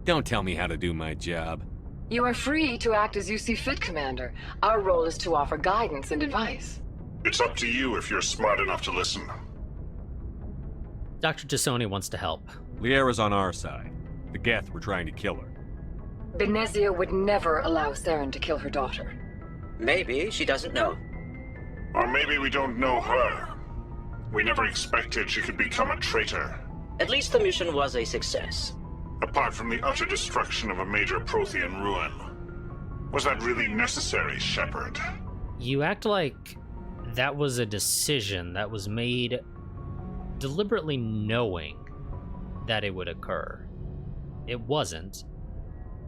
Don't tell me how to do my job. You are free to act as you see fit, Commander. Our role is to offer guidance and advice. It's up to you if you're smart enough to listen. Dr. Tassoni wants to help. Liara's on our side. The Geth were trying to kill her. Benezia would never allow Saren to kill her daughter. Maybe she doesn't know. Or maybe we don't know her. We never expected she could become a traitor. At least the mission was a success. Apart from the utter destruction of a major Prothean ruin. Was that really necessary, Shepard? You act like that was a decision that was made deliberately knowing that it would occur. It wasn't.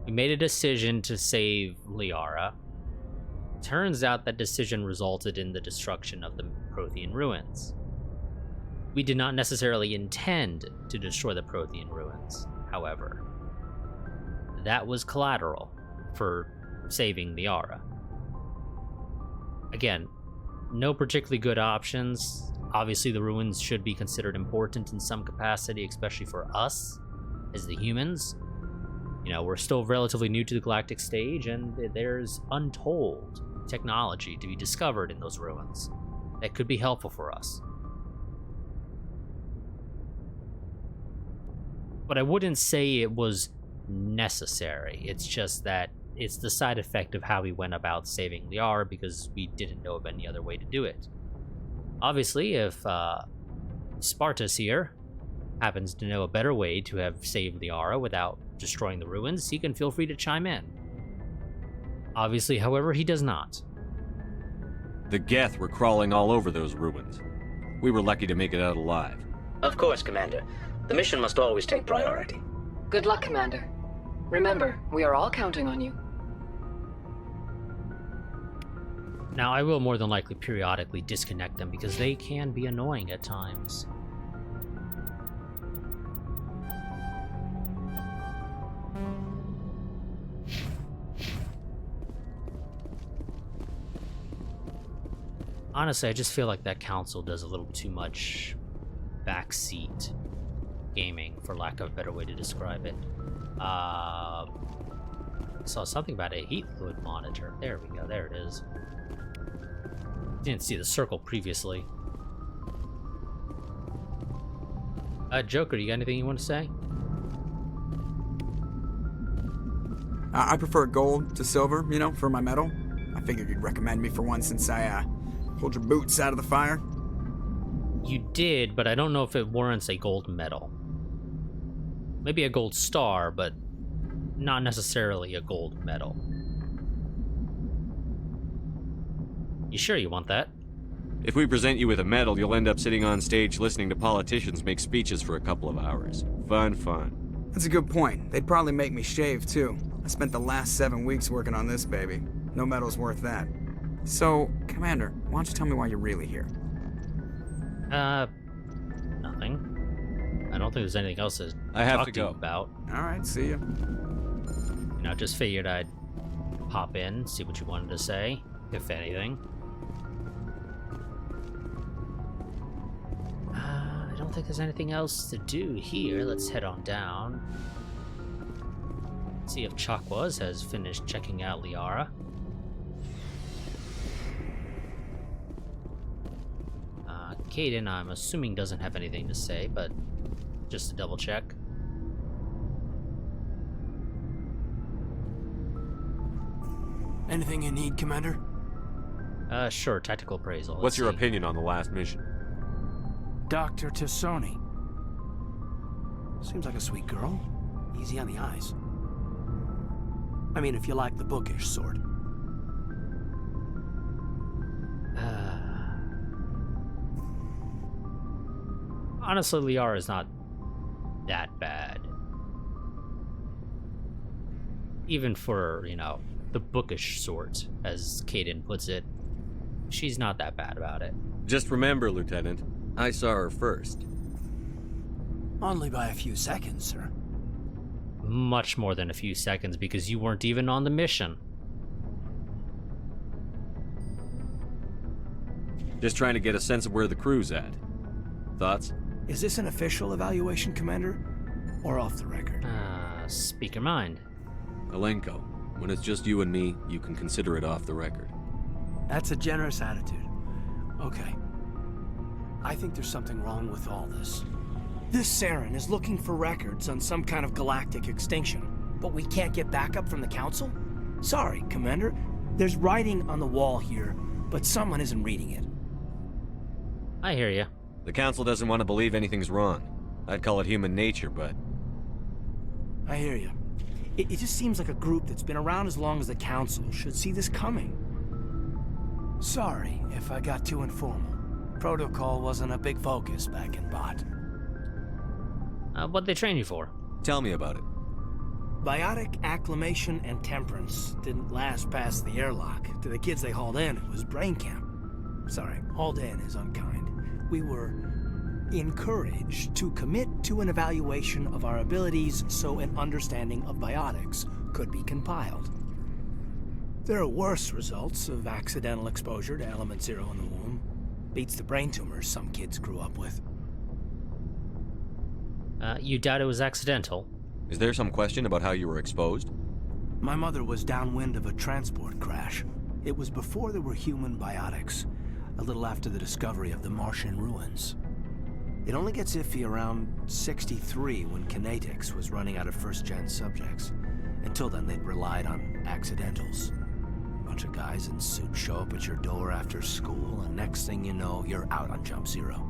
We made a decision to save Liara. Turns out that decision resulted in the destruction of the Prothean ruins. We did not necessarily intend to destroy the Prothean ruins, however. That was collateral for saving Liara. Again, no particularly good options. Obviously, the ruins should be considered important in some capacity, especially for us as the humans. You know, we're still relatively new to the galactic stage, and there's untold technology to be discovered in those ruins that could be helpful for us. But I wouldn't say it was necessary. It's just that it's the side effect of how we went about saving Liara because we didn't know of any other way to do it. Obviously, if Spartus here happens to know a better way to have saved Liara without destroying the ruins, he can feel free to chime in. Obviously, however, he does not. The Geth were crawling all over those ruins. We were lucky to make it out alive. Of course, Commander. The mission must always take priority. Good luck, Commander. Remember, we are all counting on you. Now, I will more than likely periodically disconnect them because they can be annoying at times. Honestly, I just feel like that council does a little too much backseat gaming, for lack of a better way to describe it. I saw something about a heat fluid monitor. There we go, there it is. Didn't see the circle previously. Joker, you got anything you want to say? I prefer gold to silver, you know, for my medal. I figured you'd recommend me for one since I pulled your boots out of the fire. You did, but I don't know if it warrants a gold medal. Maybe a gold star, but not necessarily a gold medal. You sure you want that? If we present you with a medal, you'll end up sitting on stage listening to politicians make speeches for a couple of hours. Fun. That's a good point. They'd probably make me shave, too. I spent the last 7 weeks working on this baby. No medal's worth that. So, Commander, why don't you tell me why you're really here? Nothing. I don't think there's anything else to talk to you about. Alright, see ya. You know, just figured I'd pop in, see what you wanted to say, if anything. I don't think there's anything else to do here. Let's head on down. See if Chakwas has finished checking out Liara. Caden, I'm assuming, doesn't have anything to say, but just to double check. Anything you need, Commander? Sure, tactical appraisal. What's your opinion on the last mission? Dr. Tassoni. Seems like a sweet girl. Easy on the eyes. I mean, if you like the bookish sort. Honestly, Liara is not that bad. Even for, you know, the bookish sort, as Kaidan puts it. She's not that bad about it. Just remember, Lieutenant, I saw her first. Only by a few seconds, sir. Much more than a few seconds, because you weren't even on the mission. Just trying to get a sense of where the crew's at. Thoughts? Is this an official evaluation, Commander? Or off the record? Speak your mind. Alenko, when it's just you and me, you can consider it off the record. That's a generous attitude. Okay. I think there's something wrong with all this. This Saren is looking for records on some kind of galactic extinction, but we can't get backup from the Council? Sorry, Commander. There's writing on the wall here, but someone isn't reading it. I hear you. The Council doesn't want to believe anything's wrong. I'd call it human nature, but... I hear you. It just seems like a group that's been around as long as the Council should see this coming. Sorry if I got too informal. Protocol wasn't a big focus back in Bot. What'd they train you for? Tell me about it. Biotic acclimation and temperance didn't last past the airlock. To the kids they hauled in, it was brain camp. Sorry, hauled in is unkind. We were encouraged to commit to an evaluation of our abilities so an understanding of biotics could be compiled. There are worse results of accidental exposure to element 0 in the womb. Beats the brain tumors some kids grew up with. You doubt it was accidental? Is there some question about how you were exposed? My mother was downwind of a transport crash. It was before there were human biotics, a little after the discovery of the Martian ruins. It only gets iffy around 63 when Kinetics was running out of first-gen subjects. Until then, they'd relied on accidentals. A bunch of guys in suits show up at your door after school, and next thing you know, you're out on Jump Zero.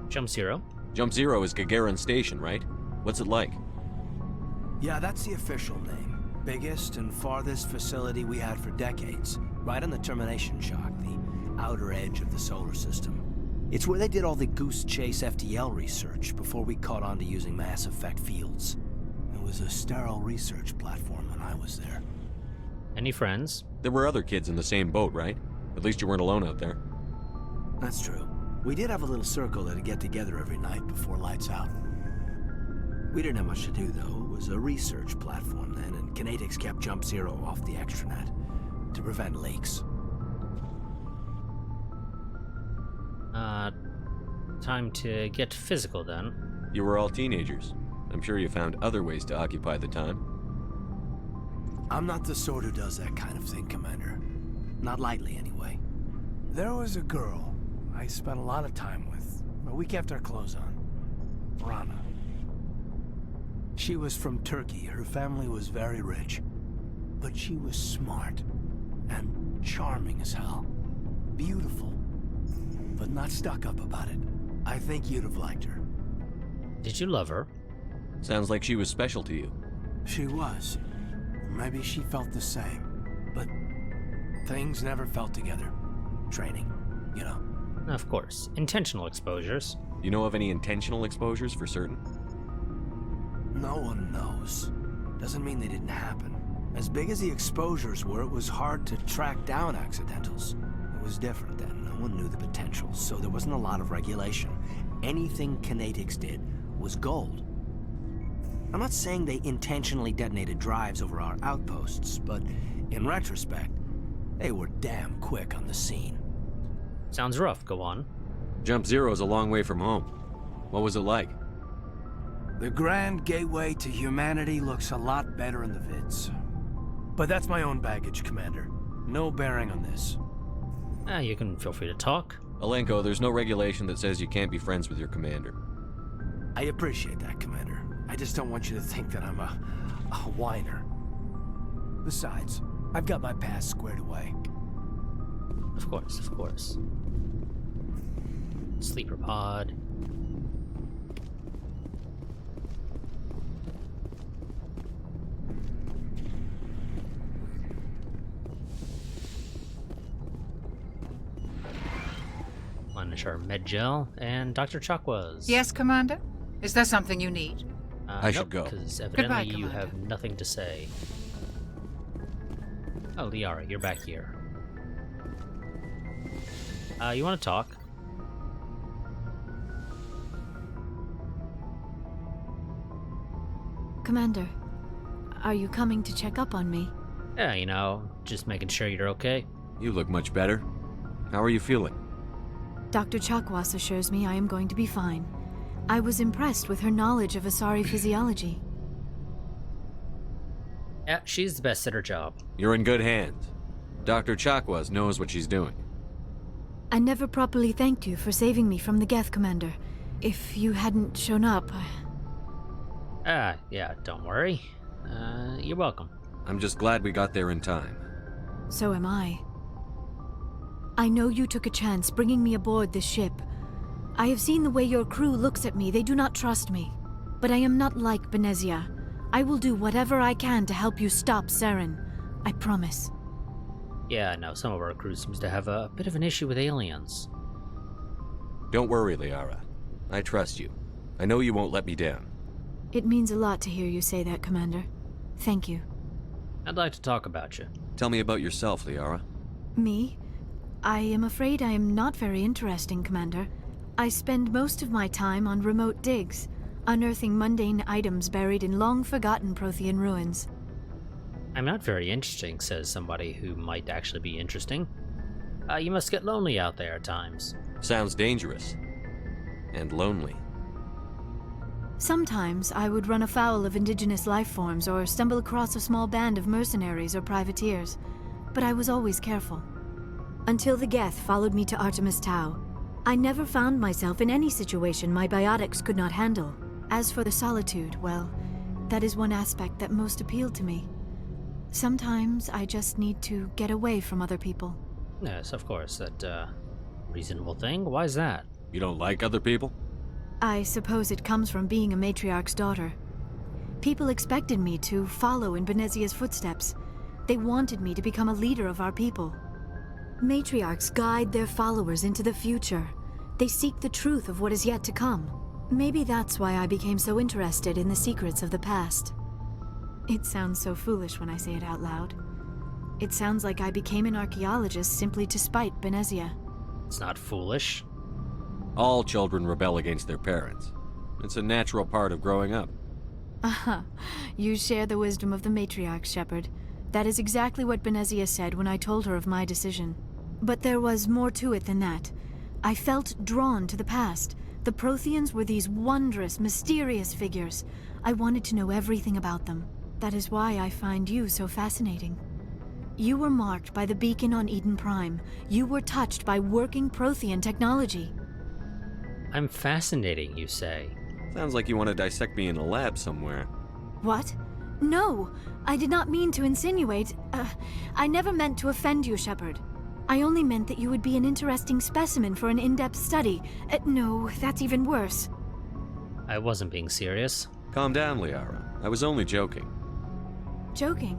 Jump Zero? Jump Zero is Gagarin Station, right? What's it like? Yeah, that's the official name. Biggest and farthest facility we had for decades. Right on the termination shock, the outer edge of the solar system. It's where they did all the Goose Chase FTL research before we caught on to using Mass Effect fields. It was a sterile research platform when I was there. Any friends? There were other kids in the same boat, right? At least you weren't alone out there. That's true. We did have a little circle that'd get together every night before lights out. We didn't have much to do, though. It was a research platform then, and Kinetics kept Jump Zero off the extranet to prevent leaks. Time to get physical then. You were all teenagers. I'm sure you found other ways to occupy the time. I'm not the sort who does that kind of thing, Commander. Not lightly, anyway. There was a girl I spent a lot of time with, but we kept our clothes on. Rana. She was from Turkey. Her family was very rich. But she was smart and charming as hell. Beautiful, but not stuck up about it. I think you'd have liked her. Did you love her? Sounds like she was special to you. She was. Maybe she felt the same. But things never felt together. Training, you know. Of course. Intentional exposures. You know of any intentional exposures for certain? No one knows. Doesn't mean they didn't happen. As big as the exposures were, it was hard to track down accidentals. It was different then. No one knew the potential, so there wasn't a lot of regulation. Anything Kinetics did was gold. I'm not saying they intentionally detonated drives over our outposts, but in retrospect, they were damn quick on the scene. Sounds rough. Go on. Jump Zero's a long way from home. What was it like? The grand gateway to humanity looks a lot better in the vids. But that's my own baggage, Commander. No bearing on this. You can feel free to talk. Alenko, there's no regulation that says you can't be friends with your commander. I appreciate that, Commander. I just don't want you to think that I'm a whiner. Besides, I've got my past squared away. Of course, of course. Sleeper pod. Unleash our med gel and Dr. Chakwas. Yes, Commander? Is there something you need? I should go. Because Goodbye, evidently you Commander. have nothing to say. Oh, Liara, you're back here. You want to talk? Commander, are you coming to check up on me? Yeah, you know, just making sure you're okay. You look much better. How are you feeling? Dr. Chakwas assures me I am going to be fine. I was impressed with her knowledge of Asari physiology. Yeah, she's the best at her job. You're in good hands. Dr. Chakwas knows what she's doing. I never properly thanked you for saving me from the Geth, Commander. If you hadn't shown up, Yeah, don't worry. You're welcome. I'm just glad we got there in time. so am I. I know you took a chance bringing me aboard this ship. I have seen the way your crew looks at me. They do not trust me. But I am not like Benezia. I will do whatever I can to help you stop Saren. I promise. Yeah, I know, some of our crew seems to have a bit of an issue with aliens. Don't worry, Liara. I trust you. I know you won't let me down. It means a lot to hear you say that, Commander. Thank you. I'd like to talk about you. Tell me about yourself, Liara. Me? I am afraid I am not very interesting, Commander. I spend most of my time on remote digs, unearthing mundane items buried in long-forgotten Prothean ruins. I'm not very interesting, says somebody who might actually be interesting. You must get lonely out there at times. Sounds dangerous. And lonely. Sometimes I would run afoul of indigenous life forms or stumble across a small band of mercenaries or privateers, but I was always careful. Until the Geth followed me to Artemis Tau, I never found myself in any situation my biotics could not handle. As for the solitude, well, that is one aspect that most appealed to me. Sometimes I just need to get away from other people. Yes, of course, that, reasonable thing. Why is that? You don't like other people? I suppose it comes from being a matriarch's daughter. People expected me to follow in Benezia's footsteps. They wanted me to become a leader of our people. Matriarchs guide their followers into the future. They seek the truth of what is yet to come. Maybe that's why I became so interested in the secrets of the past. It sounds so foolish when I say it out loud. It sounds like I became an archaeologist simply to spite Benezia. It's not foolish. All children rebel against their parents. It's a natural part of growing up. Aha, you share the wisdom of the matriarch, Shepard. That is exactly what Benezia said when I told her of my decision. But there was more to it than that. I felt drawn to the past. The Protheans were these wondrous, mysterious figures. I wanted to know everything about them. That is why I find you so fascinating. You were marked by the beacon on Eden Prime. You were touched by working Prothean technology. I'm fascinating, you say. Sounds like you want to dissect me in a lab somewhere. What? No, I did not mean to insinuate. I never meant to offend you, Shepard. I only meant that you would be an interesting specimen for an in-depth study. No, that's even worse. I wasn't being serious. Calm down, Liara. I was only joking. Joking?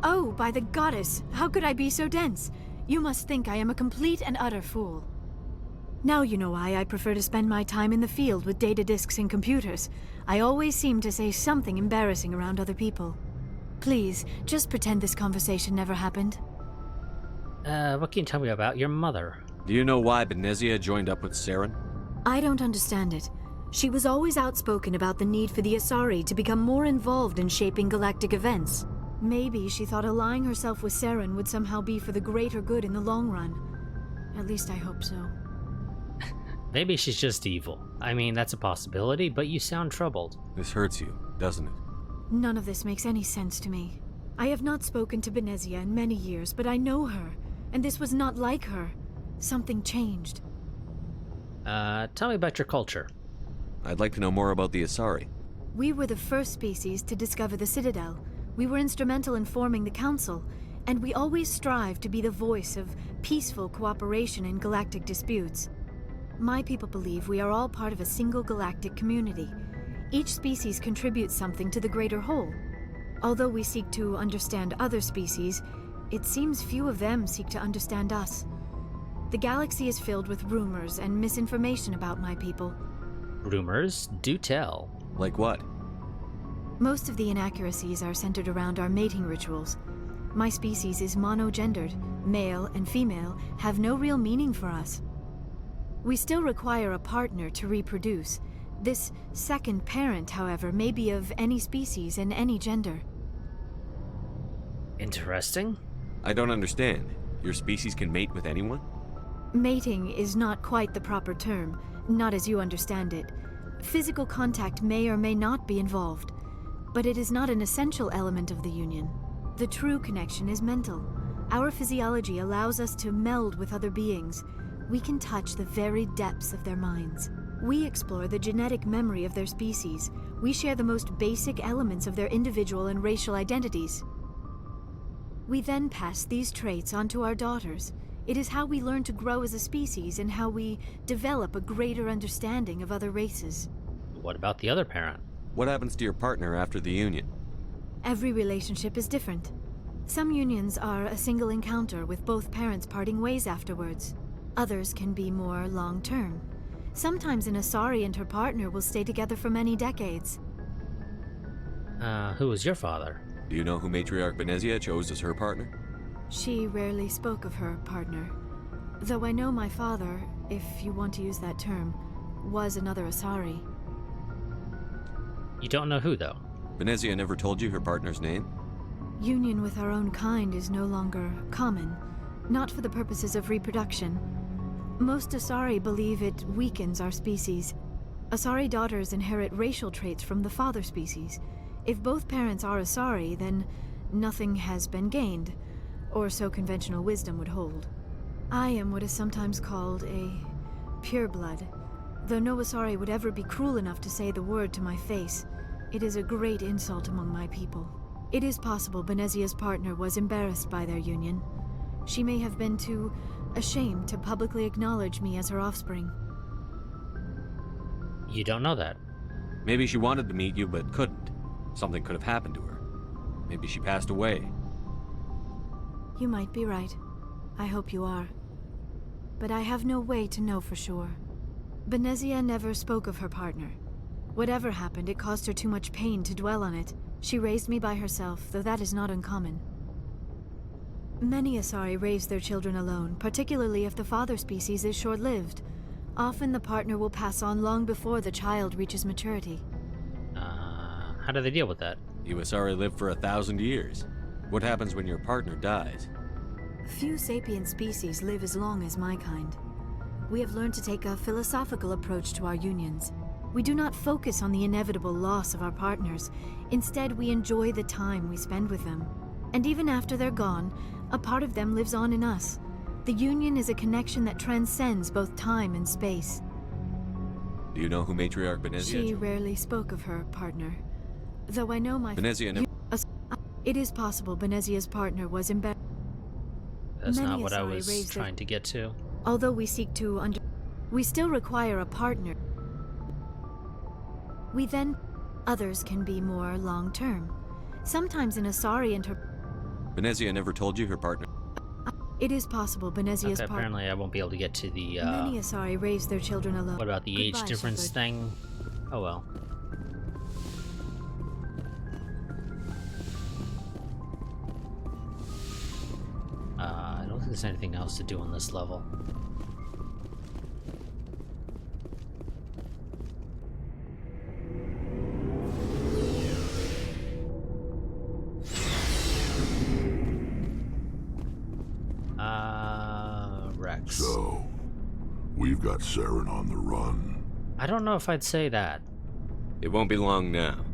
Oh, by the goddess, how could I be so dense? You must think I am a complete and utter fool. Now you know why I prefer to spend my time in the field with data disks and computers. I always seem to say something embarrassing around other people. Please, just pretend this conversation never happened. What can you tell me about your mother? Do you know why Benezia joined up with Saren? I don't understand it. She was always outspoken about the need for the Asari to become more involved in shaping galactic events. Maybe she thought allying herself with Saren would somehow be for the greater good in the long run. At least I hope so. Maybe she's just evil. I mean, that's a possibility, but you sound troubled. This hurts you, doesn't it? None of this makes any sense to me. I have not spoken to Benezia in many years, but I know her, and this was not like her. Something changed. Tell me about your culture. I'd like to know more about the Asari. We were the first species to discover the Citadel. We were instrumental in forming the Council, and we always strived to be the voice of peaceful cooperation in galactic disputes. My people believe we are all part of a single galactic community. Each species contributes something to the greater whole. Although we seek to understand other species, it seems few of them seek to understand us. The galaxy is filled with rumors and misinformation about my people. Rumors? Do tell. Like what? Most of the inaccuracies are centered around our mating rituals. My species is monogendered. Male and female have no real meaning for us. We still require a partner to reproduce. This second parent, however, may be of any species and any gender. Interesting. I don't understand. Your species can mate with anyone? Mating is not quite the proper term, not as you understand it. Physical contact may or may not be involved, but it is not an essential element of the union. The true connection is mental. Our physiology allows us to meld with other beings. We can touch the very depths of their minds. We explore the genetic memory of their species. We share the most basic elements of their individual and racial identities. We then pass these traits on to our daughters. It is how we learn to grow as a species and how we develop a greater understanding of other races. What about the other parent? What happens to your partner after the union? Every relationship is different. Some unions are a single encounter with both parents parting ways afterwards. Others can be more long-term. Sometimes an Asari and her partner will stay together for many decades. Who was your father? Do you know who Matriarch Benezia chose as her partner? She rarely spoke of her partner. Though I know my father, if you want to use that term, was another Asari. You don't know who, though? Benezia never told you her partner's name? Union with our own kind is no longer common, not for the purposes of reproduction. Most Asari believe it weakens our species. Asari daughters inherit racial traits from the father species. If both parents are Asari, then nothing has been gained, or so conventional wisdom would hold. I am what is sometimes called a pureblood. Though no Asari would ever be cruel enough to say the word to my face, it is a great insult among my people. It is possible Benezia's partner was embarrassed by their union. She may have been too ashamed to publicly acknowledge me as her offspring. You don't know that. Maybe she wanted to meet you but couldn't. Something could have happened to her. Maybe she passed away. You might be right. I hope you are. But I have no way to know for sure. Benezia never spoke of her partner. Whatever happened, it caused her too much pain to dwell on it. She raised me by herself, though that is not uncommon. Many Asari raise their children alone, particularly if the father species is short-lived. Often the partner will pass on long before the child reaches maturity. How do they deal with that? You Asari live for 1,000 years. What happens when your partner dies? Few sapient species live as long as my kind. We have learned to take a philosophical approach to our unions. We do not focus on the inevitable loss of our partners. Instead, we enjoy the time we spend with them. And even after they're gone, a part of them lives on in us. The union is a connection that transcends both time and space. Do you know who Matriarch Benezia? She rarely spoke of her partner. Though I know my... Benezia never... It is possible Benezia's partner was embarrassed. That's not what I was trying to get to. Although we seek to we still require a partner. We then... Others can be more long-term. Sometimes an Asari and her... Benezia never told you her partner? It is possible Benezia's partner... Apparently I won't be able to get to the, Many Asari raise their children alone. What about the age difference thing? Oh well. I don't think there's anything else to do on this level. Rex. So, we've got Saren on the run. I don't know if I'd say that. It won't be long now.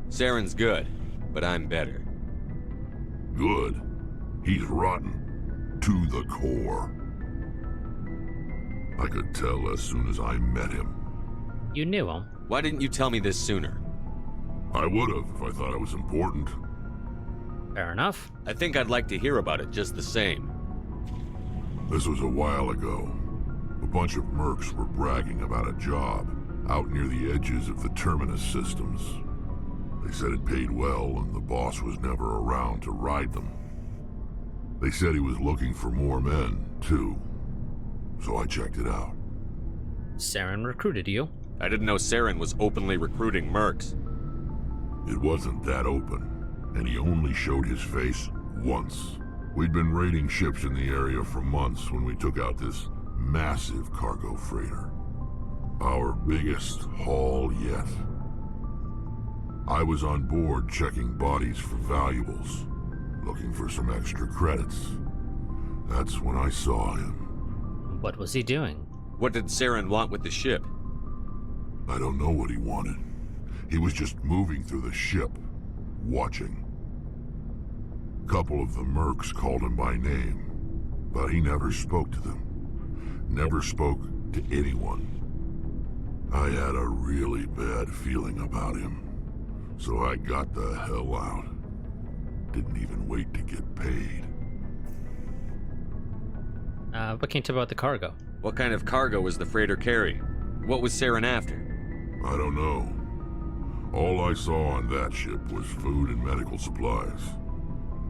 Saren's good, but I'm better. Good. He's rotten. To the core. I could tell as soon as I met him. You knew him. Why didn't you tell me this sooner? I would've if I thought it was important. Fair enough. I think I'd like to hear about it just the same. This was a while ago. A bunch of mercs were bragging about a job out near the edges of the Terminus systems. They said it paid well and the boss was never around to ride them. They said he was looking for more men, too. So I checked it out. Saren recruited you. I didn't know Saren was openly recruiting mercs. It wasn't that open, and he only showed his face once. We'd been raiding ships in the area for months when we took out this massive cargo freighter. Our biggest haul yet. I was on board checking bodies for valuables, looking for some extra credits. That's when I saw him. What was he doing? What did Saren want with the ship? I don't know what he wanted. He was just moving through the ship, watching. A couple of the mercs called him by name, but he never spoke to them. Never spoke to anyone. I had a really bad feeling about him, so I got the hell out. Didn't even wait to get paid. What can you tell about the cargo? What kind of cargo was the freighter carrying? What was Saren after? I don't know. All I saw on that ship was food and medical supplies.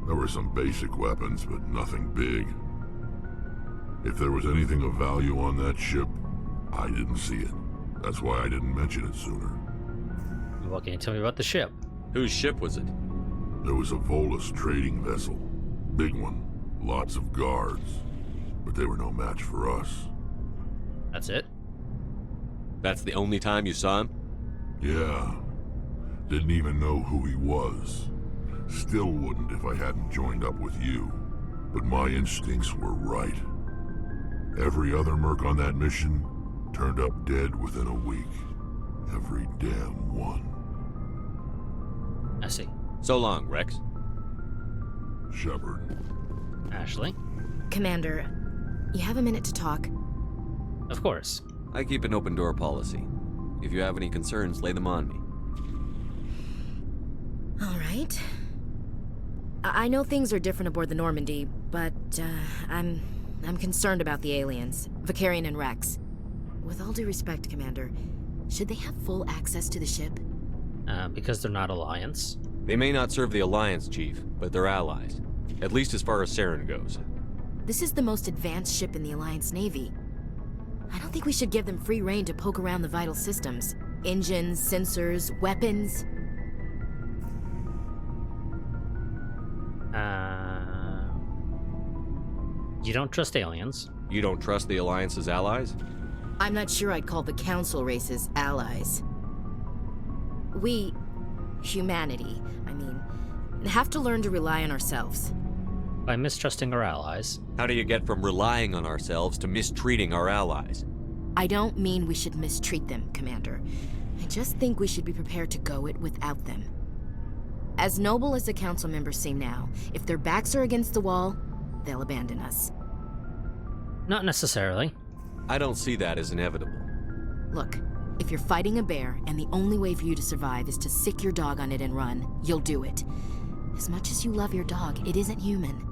There were some basic weapons, but nothing big. If there was anything of value on that ship, I didn't see it. That's why I didn't mention it sooner. What can you tell me about the ship? Whose ship was it? There was a Volus trading vessel. Big one. Lots of guards. But they were no match for us. That's it? That's the only time you saw him? Yeah. Didn't even know who he was. Still wouldn't if I hadn't joined up with you. But my instincts were right. Every other merc on that mission turned up dead within a week. Every damn one. I see. So long, Rex. Shepard. Ashley? Commander, you have a minute to talk? Of course. I keep an open door policy. If you have any concerns, lay them on me. All right. I know things are different aboard the Normandy, but I'm concerned about the aliens, Vicarian and Rex. With all due respect, Commander, should they have full access to the ship? Because they're not Alliance. They may not serve the Alliance, Chief, but they're allies. At least as far as Saren goes. This is the most advanced ship in the Alliance Navy. I don't think we should give them free rein to poke around the vital systems. Engines, sensors, weapons. You don't trust aliens. You don't trust the Alliance's allies? I'm not sure I'd call the Council races allies. We, humanity, have to learn to rely on ourselves. By mistrusting our allies. How do you get from relying on ourselves to mistreating our allies? I don't mean we should mistreat them, Commander. I just think we should be prepared to go it without them. As noble as the Council members seem now, if their backs are against the wall, they'll abandon us. Not necessarily. I don't see that as inevitable. Look, if you're fighting a bear and the only way for you to survive is to sick your dog on it and run, you'll do it. As much as you love your dog, it isn't human.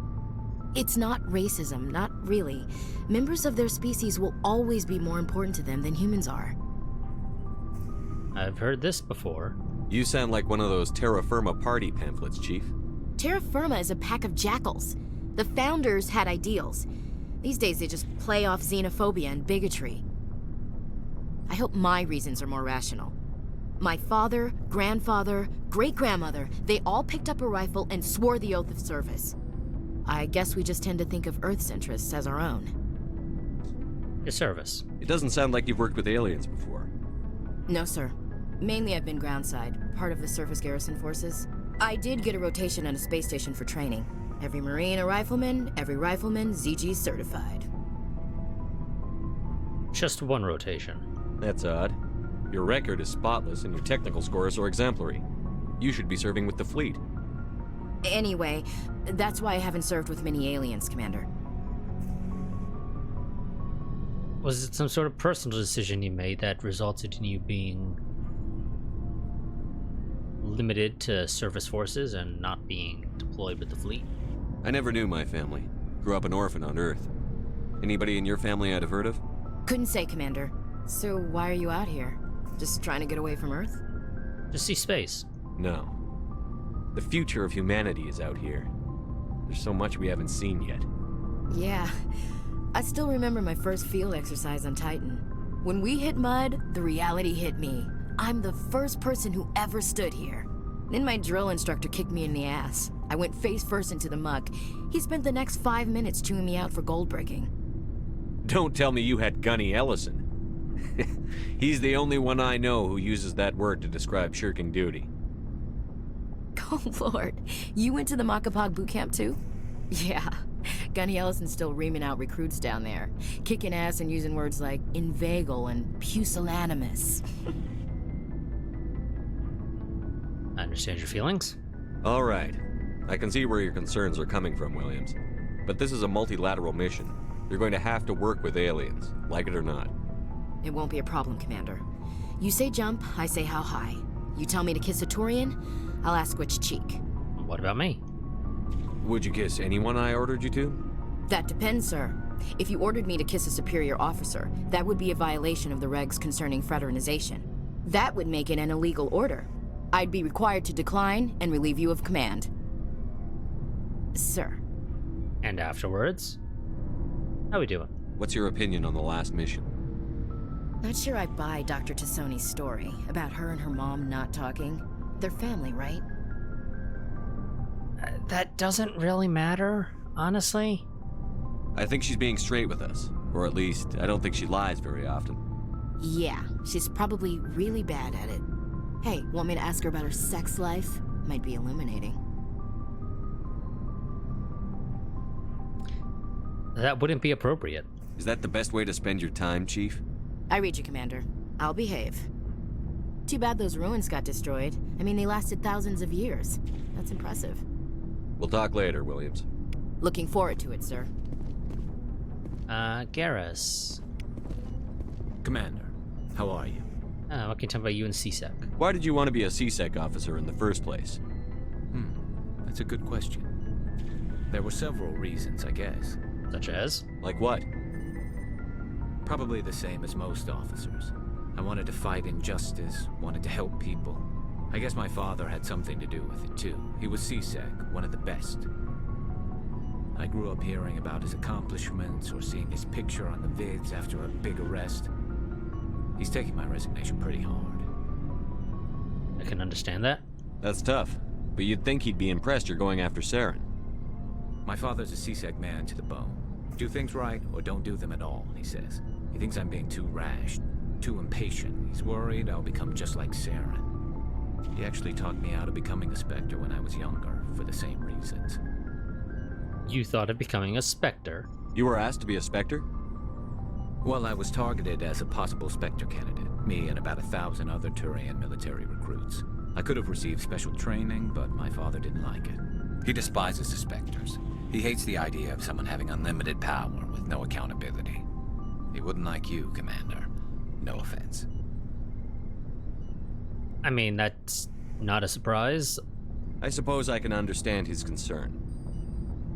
It's not racism, not really. Members of their species will always be more important to them than humans are. I've heard this before. You sound like one of those Terra Firma party pamphlets, Chief. Terra Firma is a pack of jackals. The founders had ideals. These days they just play off xenophobia and bigotry. I hope my reasons are more rational. My father, grandfather, great-grandmother, they all picked up a rifle and swore the oath of service. I guess we just tend to think of Earth's interests as our own. Your service. It doesn't sound like you've worked with aliens before. No, sir. Mainly I've been groundside, part of the surface garrison forces. I did get a rotation on a space station for training. Every Marine a rifleman, every rifleman ZG certified. Just one rotation. That's odd. Your record is spotless and your technical scores are exemplary. You should be serving with the fleet. Anyway, that's why I haven't served with many aliens, Commander. Was it some sort of personal decision you made that resulted in you being limited to service forces and not being deployed with the fleet? I never knew my family. Grew up an orphan on Earth. Anybody in your family I'd have heard of? Couldn't say, Commander. So why are you out here? Just trying to get away from Earth? Just see space. No. The future of humanity is out here. There's so much we haven't seen yet. Yeah. I still remember my first field exercise on Titan. When we hit mud, the reality hit me. I'm the first person who ever stood here. Then my drill instructor kicked me in the ass. I went face first into the muck. He spent the next 5 minutes chewing me out for gold breaking. Don't tell me you had Gunny Ellison. He's the only one I know who uses that word to describe shirking duty. Oh, Lord. You went to the Makapog boot camp, too? Yeah. Gunny Ellison's still reaming out recruits down there. Kicking ass and using words like inveigle and pusillanimous. I understand your feelings. All right. I can see where your concerns are coming from, Williams. But this is a multilateral mission. You're going to have to work with aliens, like it or not. It won't be a problem, Commander. You say jump, I say how high. You tell me to kiss a Turian, I'll ask which cheek. What about me? Would you kiss anyone I ordered you to? That depends, sir. If you ordered me to kiss a superior officer, that would be a violation of the regs concerning fraternization. That would make it an illegal order. I'd be required to decline and relieve you of command. Sir. And afterwards? How we doing? What's your opinion on the last mission? Not sure I buy Dr. Tassoni's story about her and her mom not talking. They're family, right? That doesn't really matter, honestly. I think she's being straight with us. Or at least, I don't think she lies very often. Yeah, she's probably really bad at it. Hey, want me to ask her about her sex life? Might be illuminating. That wouldn't be appropriate. Is that the best way to spend your time, Chief? I read you, Commander. I'll behave. Too bad those ruins got destroyed. I mean, they lasted thousands of years. That's impressive. We'll talk later, Williams. Looking forward to it, sir. Garrus. Commander, how are you? What can you tell me about you and CSEC? Why did you want to be a CSEC officer in the first place? That's a good question. There were several reasons, I guess. Such as? Like what? Probably the same as most officers. I wanted to fight injustice, wanted to help people. I guess my father had something to do with it too. He was CSEC, one of the best. I grew up hearing about his accomplishments or seeing his picture on the vids after a big arrest. He's taking my resignation pretty hard. I can understand that. That's tough, but you'd think he'd be impressed you're going after Saren. My father's a CSEC man to the bone. Do things right or don't do them at all, he says. He thinks I'm being too rash, too impatient. He's worried I'll become just like Saren. He actually talked me out of becoming a Spectre when I was younger, for the same reasons. You thought of becoming a Spectre? You were asked to be a Spectre? Well, I was targeted as a possible Spectre candidate, me and about 1,000 other Turian military recruits. I could have received special training, but my father didn't like it. He despises the Spectres. He hates the idea of someone having unlimited power with no accountability. He wouldn't like you, Commander. No offense. I mean, that's not a surprise. I suppose I can understand his concern.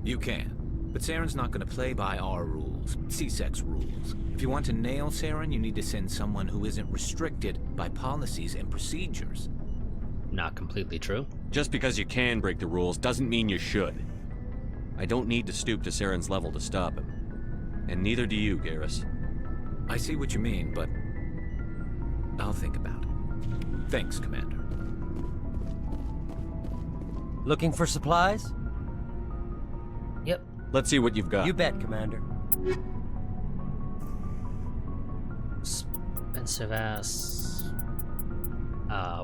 You can. But Saren's not going to play by our rules, CSEC's rules. If you want to nail Saren, you need to send someone who isn't restricted by policies and procedures. Not completely true. Just because you can break the rules doesn't mean you should. I don't need to stoop to Saren's level to stop him. And neither do you, Garrus. I see what you mean, but I'll think about it. Thanks, Commander. Looking for supplies? Yep. Let's see what you've got. You bet, Commander. Expensive ass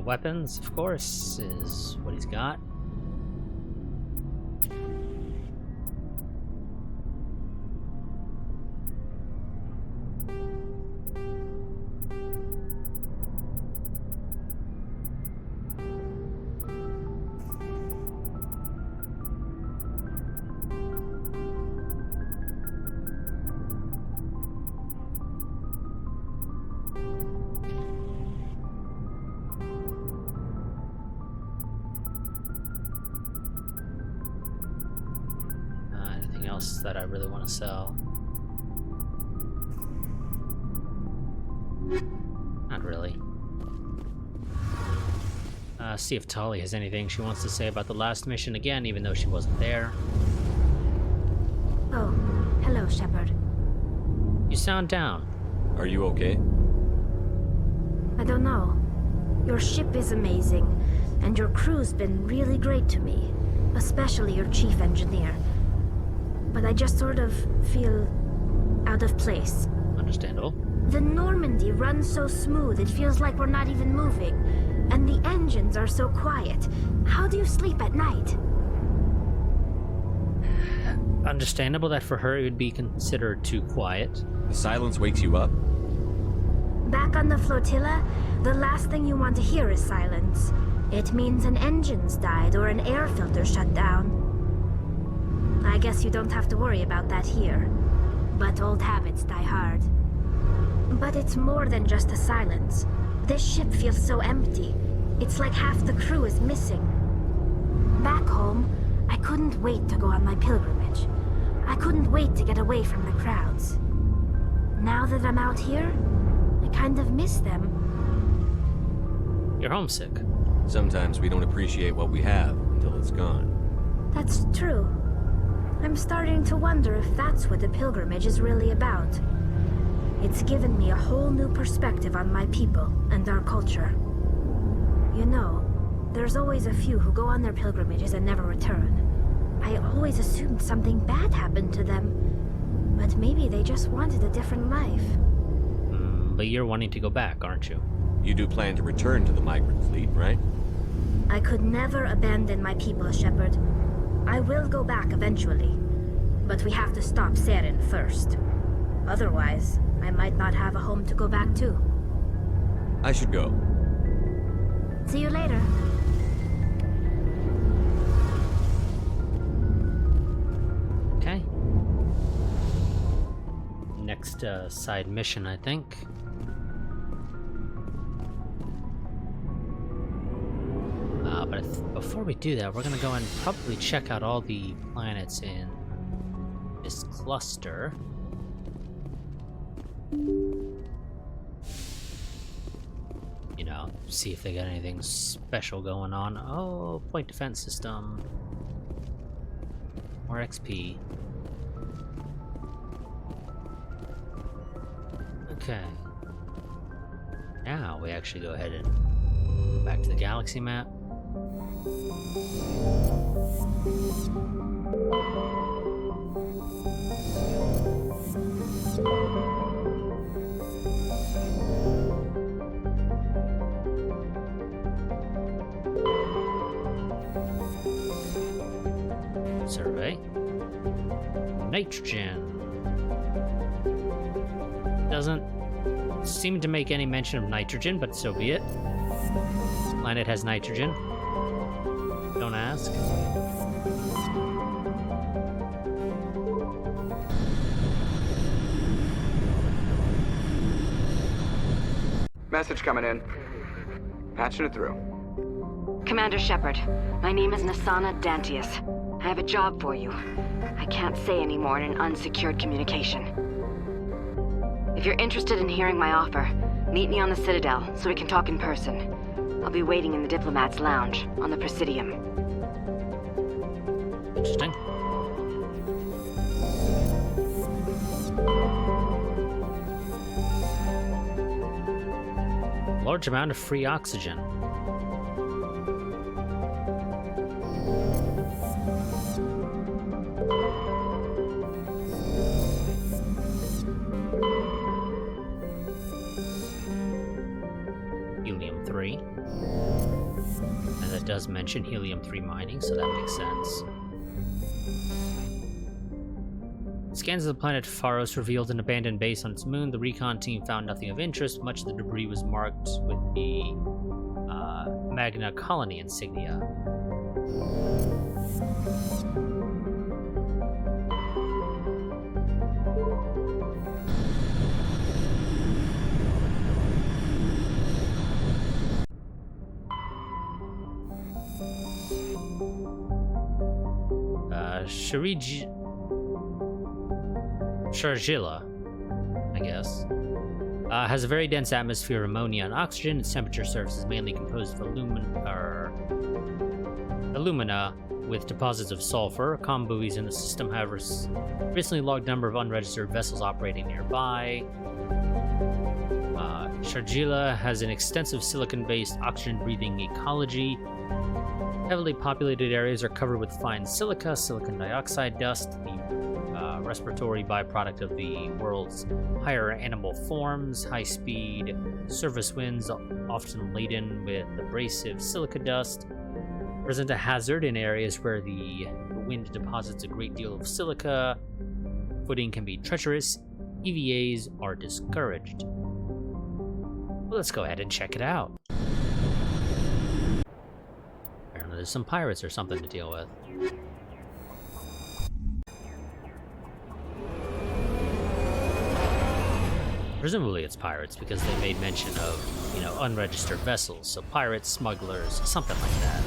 weapons, of course, is what he's got. Anything else that I really want to sell? Not really. See if Tali has anything she wants to say about the last mission again, even though she wasn't there. Oh, hello, Shepard. You sound down. Are you okay? I don't know. Your ship is amazing, and your crew's been really great to me, especially your chief engineer. But I just sort of feel out of place. Understandable. The Normandy runs so smooth it feels like we're not even moving, and the engines are so quiet. How do you sleep at night? Understandable that for her it would be considered too quiet. The silence wakes you up? Back on the flotilla, the last thing you want to hear is silence. It means an engine's died or an air filter shut down. I guess you don't have to worry about that here. But old habits die hard. But it's more than just the silence. This ship feels so empty. It's like half the crew is missing. Back home, I couldn't wait to go on my pilgrimage. I couldn't wait to get away from the crowds. Now that I'm out here, I kind of miss them. You're homesick. Sometimes we don't appreciate what we have until it's gone. That's true. I'm starting to wonder if that's what the pilgrimage is really about. It's given me a whole new perspective on my people and our culture. You know, there's always a few who go on their pilgrimages and never return. I always assumed something bad happened to them, but maybe they just wanted a different life. But you're wanting to go back, aren't you? You do plan to return to the migrant fleet, right? I could never abandon my people, Shepard. I will go back eventually, but we have to stop Saren first. Otherwise, I might not have a home to go back to. I should go. See you later. Okay. Next side mission, I think. But before we do that, we're gonna go and probably check out all the planets in this cluster. You know, see if they got anything special going on. Oh, point defense system. More XP. Okay. Now we actually go ahead and go back to the galaxy map. Survey. Nitrogen. Doesn't seem to make any mention of nitrogen, but so be it. Planet has nitrogen. Don't ask. Message coming in. Patching it through. Commander Shepard, my name is Nasana Dantius. I have a job for you. I can't say any more in an unsecured communication. If you're interested in hearing my offer, meet me on the Citadel so we can talk in person. I'll be waiting in the Diplomat's Lounge on the Presidium. Interesting. Large amount of free oxygen. Helium-3. And that does mention helium-3 mining, so that makes sense. Scans of the planet Pharos revealed an abandoned base on its moon. The recon team found nothing of interest. Much of the debris was marked with the Magna Colony insignia. Sharjila, I guess. Has a very dense atmosphere of ammonia and oxygen. Its temperature surface is mainly composed of alumina with deposits of sulfur. Comm buoys in the system have recently logged number of unregistered vessels operating nearby. Sharjila has an extensive silicon-based oxygen-breathing ecology. Heavily populated areas are covered with fine silica, silicon dioxide dust, the respiratory byproduct of the world's higher animal forms. High-speed surface winds, often laden with abrasive silica dust, present a hazard in areas where the wind deposits a great deal of silica. Footing can be treacherous. EVAs are discouraged. Well, let's go ahead and check it out. Apparently there's some pirates or something to deal with. Presumably it's pirates because they made mention of, you know, unregistered vessels. So pirates, smugglers, something like that.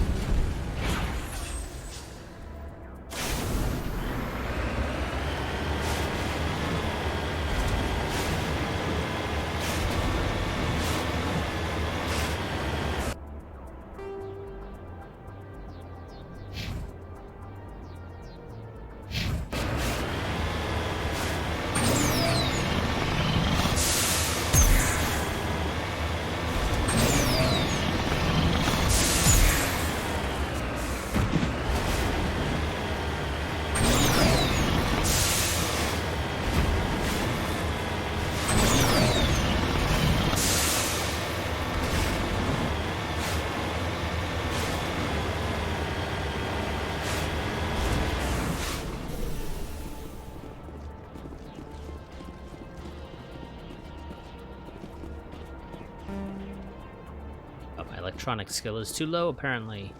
Electronic skill is too low, apparently.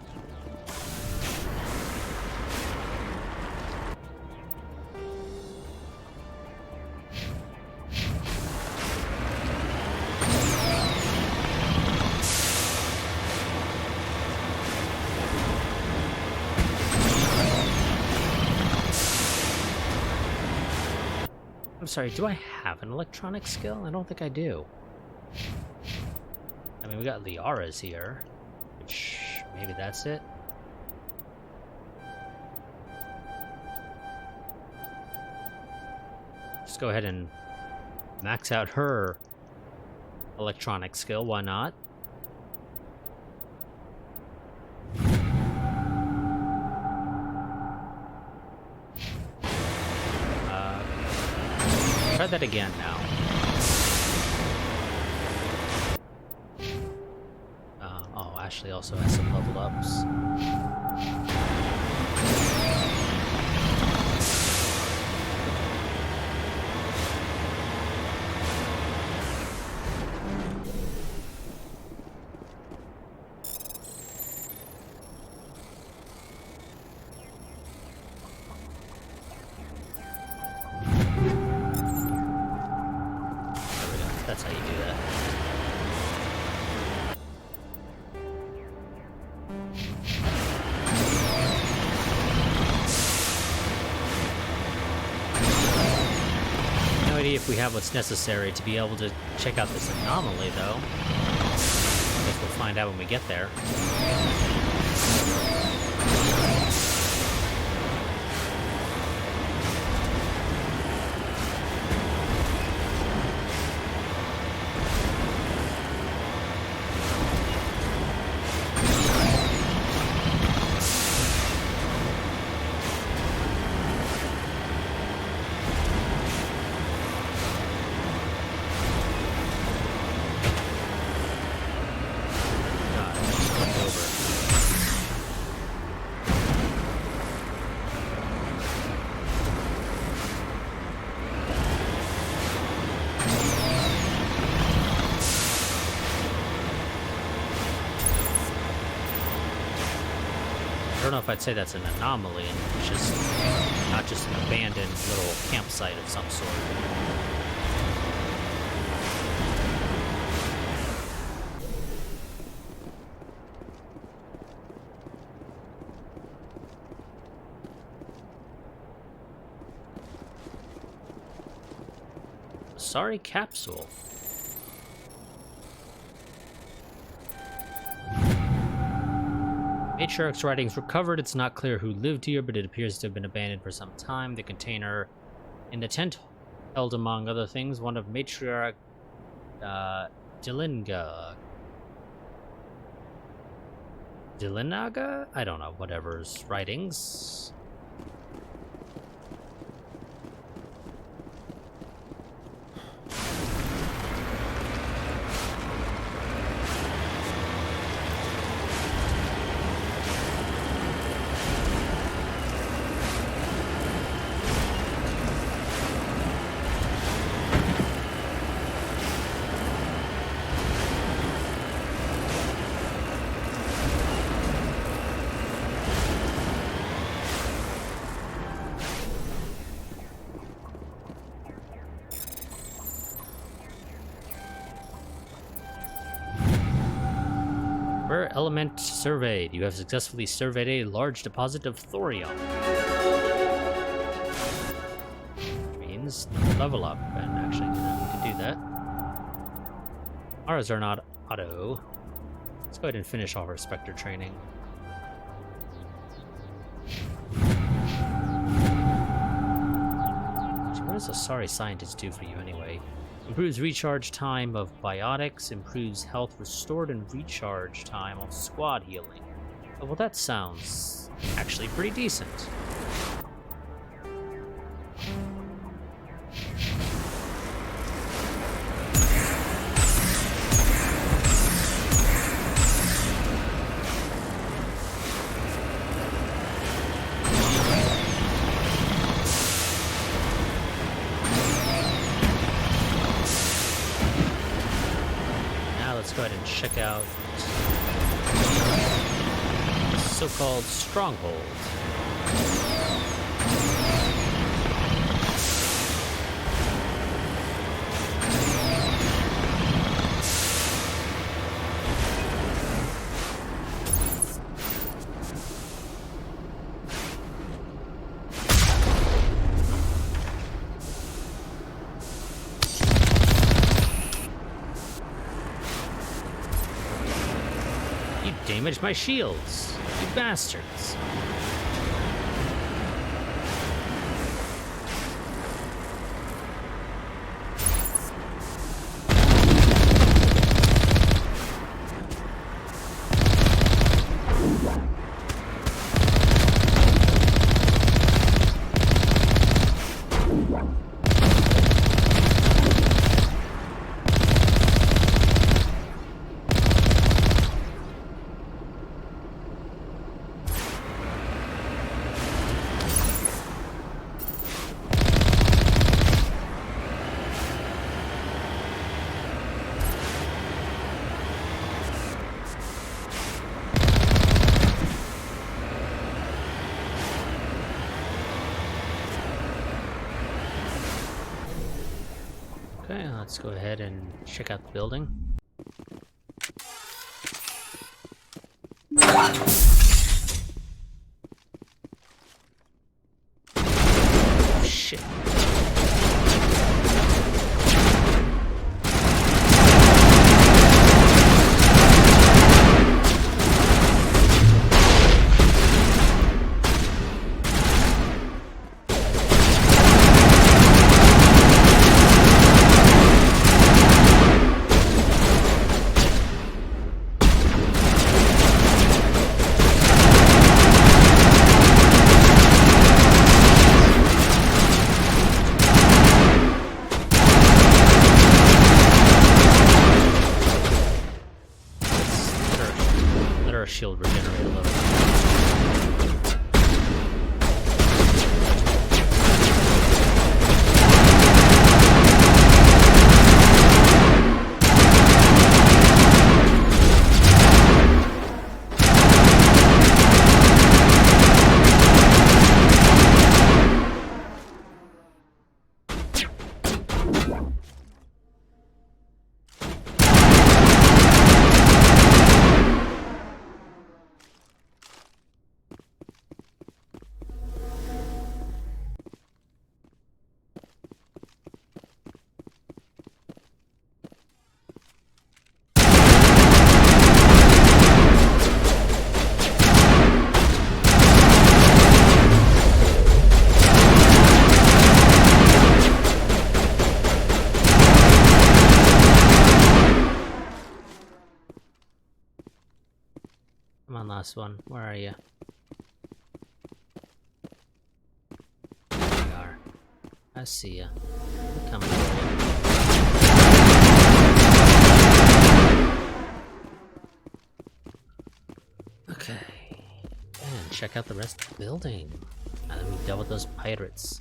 I'm sorry, do I have an electronic skill? I don't think I do. I mean, we got Liara's here, which maybe that's it. Just go ahead and max out her electronic skill, why not? Try that again now. Ashley also has some level ups. There we go. That's how you do that. If we have what's necessary to be able to check out this anomaly, though. I guess we'll find out when we get there. I don't know if I'd say that's an anomaly, and it's just not just an abandoned little campsite of some sort. Sorry, capsule. matriarch's writings recovered. It's not clear who lived here, but it appears to have been abandoned for some time. The container in the tent held, among other things, one of matriarch Dilinaga? I don't know, whatever's writings. Element surveyed. You have successfully surveyed a large deposit of thorium. Which means level up, and actually we can do that. Ours are not auto. Let's go ahead and finish off our Spectre training. So what does a sorry scientist do for you anyway? Improves recharge time of biotics, improves health restored and recharge time of squad healing. Oh, well, that sounds actually pretty decent. Check out the so-called stronghold. Damaged my shields, you bastards. Okay, let's go ahead and check out the building. Oh, shit. Shield regenerate a little. Come on, last one. Where are you? There you are. I see ya. I'm coming for you. Okay. And check out the rest of the building. Now that we've dealt with those pirates.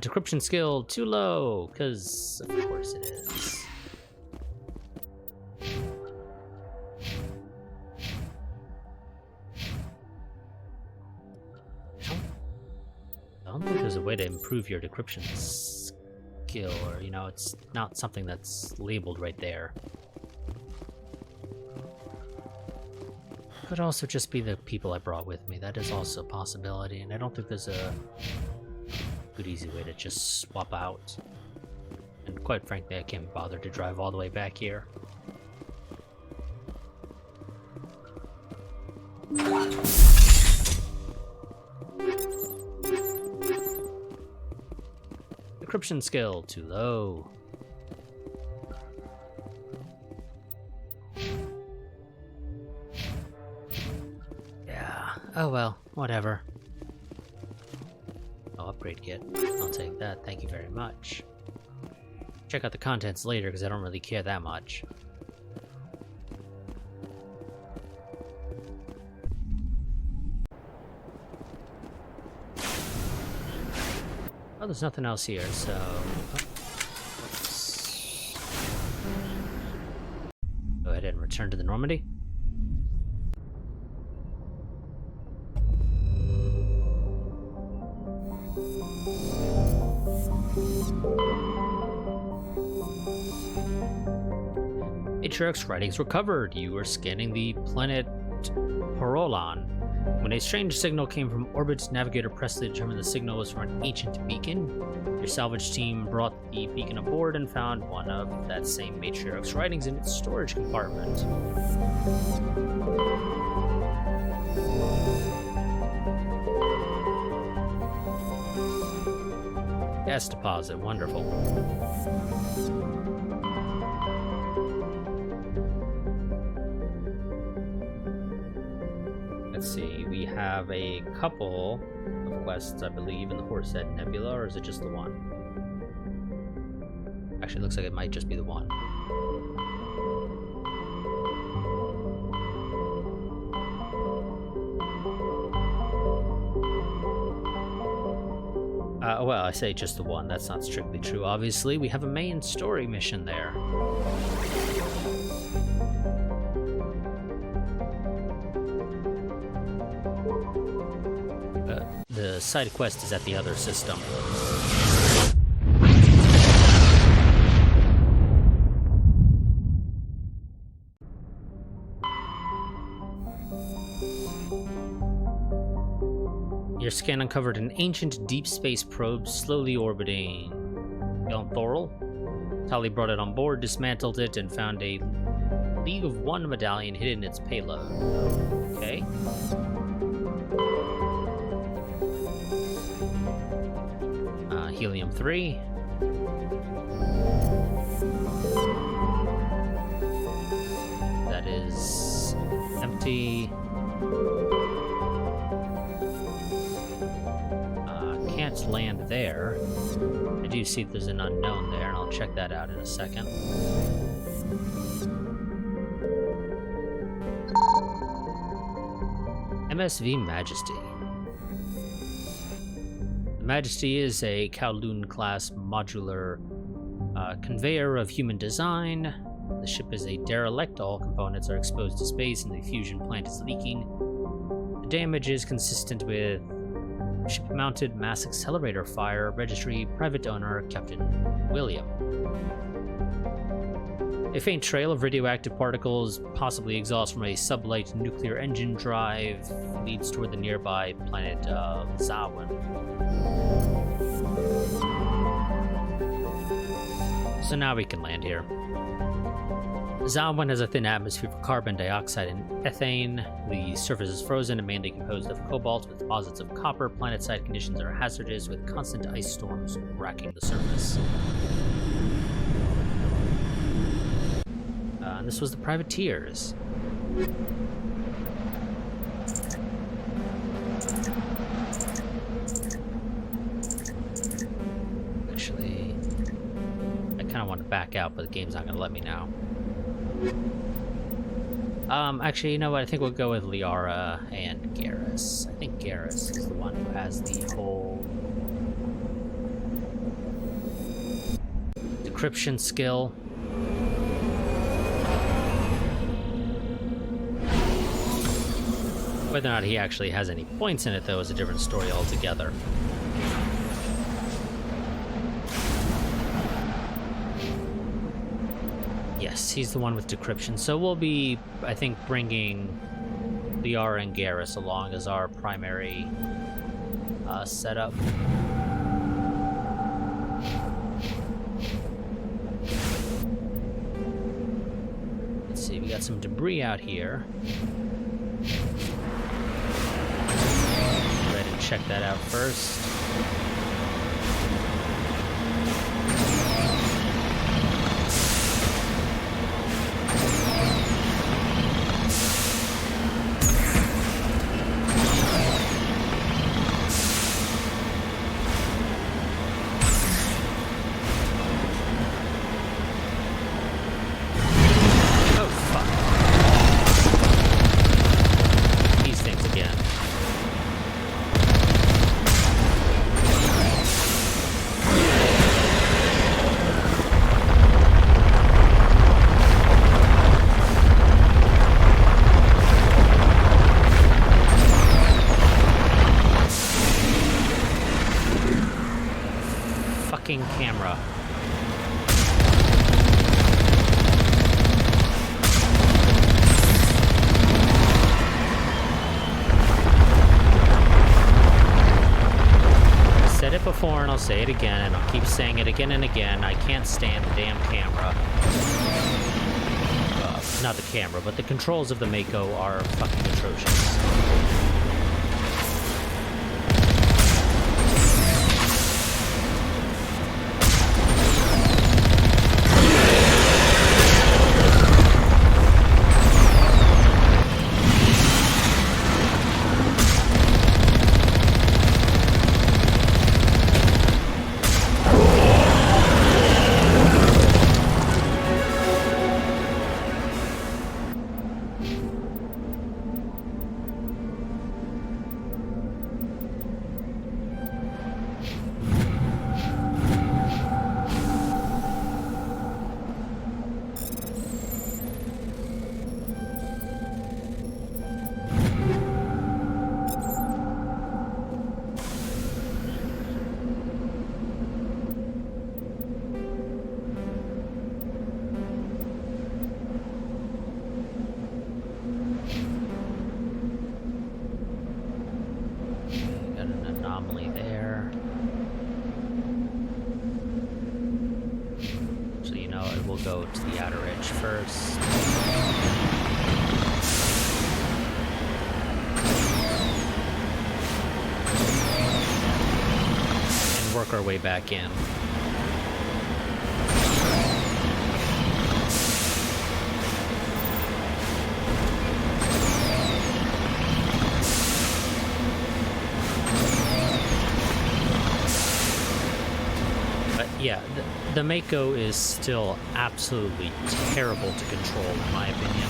Decryption skill too low, because of course it is. I don't think there's a way to improve your decryption skill, or, you know, it's not something that's labeled right there. Could also just be the people I brought with me. That is also a possibility, and I don't think there's a good easy way to just swap out. And quite frankly, I can't bother to drive all the way back here. Decryption skill too low. Yeah, oh well, whatever. Oh, upgrade kit. I'll take that, thank you very much. Check out the contents later, because I don't really care that much. Oh, there's nothing else here, so... Let's go ahead and return to the Normandy. Matriarch's writings recovered. You were scanning the planet Porolon when a strange signal came from orbit. Navigator Presley determined the signal was from an ancient beacon. Your salvage team brought the beacon aboard and found one of that same Matriarch's writings in its storage compartment. Gas deposit, wonderful. Let's see, we have a couple of quests, I believe, in the Horsehead Nebula, or is it just the one? Actually, it looks like it might just be the one. Well, I say just the one. That's not strictly true, obviously. We have a main story mission there. The side quest is at the other system. Your scan uncovered an ancient deep space probe slowly orbiting Thorl. Tali brought it on board, dismantled it, and found a League of One medallion hidden in its payload. Okay. Helium-3. That is empty. Can't land there. I do see there's an unknown there, and I'll check that out in a second. MSV Majesty. The Majesty is a Kowloon-class modular conveyor of human design. The ship is a derelict. All components are exposed to space, and the fusion plant is leaking. The damage is consistent with ship-mounted mass accelerator fire. Registry, private owner, Captain William. A faint trail of radioactive particles, possibly exhaust from a sublight nuclear engine drive, leads toward the nearby planet of Zawin. So now we can land here. Zomwin has a thin atmosphere for carbon dioxide and ethane. The surface is frozen and mainly composed of cobalt with deposits of copper. Planet-side conditions are hazardous with constant ice storms racking the surface. And this was the privateers. Actually, I kind of want to back out, but the game's not going to let me now. Actually, you know what? I think we'll go with Liara and Garrus. I think Garrus is the one who has the whole decryption skill. Whether or not he actually has any points in it, though, is a different story altogether. Yes, he's the one with decryption. So we'll be, I think, bringing Liara and Garrus along as our primary setup. Let's see, we got some debris out here. Go ahead and check that out first. Camera. I said it before and I'll say it again, and I'll keep saying it again and again. I can't stand the damn camera. Not the camera, but the controls of the Mako are fucking atrocious. Go to the outer edge first. And work our way back in. Yeah, the Mako is still absolutely terrible to control, in my opinion.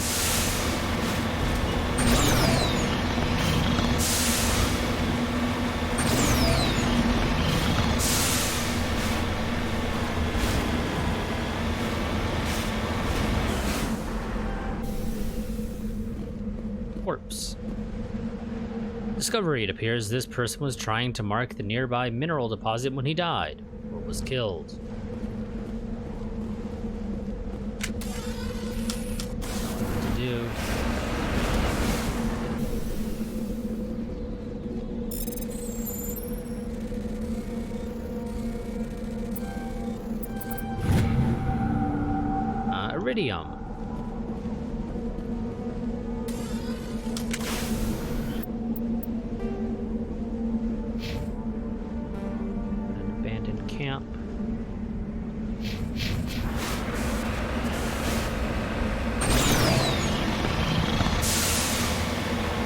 Corpse. Discovery. It appears this person was trying to mark the nearby mineral deposit when he died. Was killed. What to do? Iridium. camp.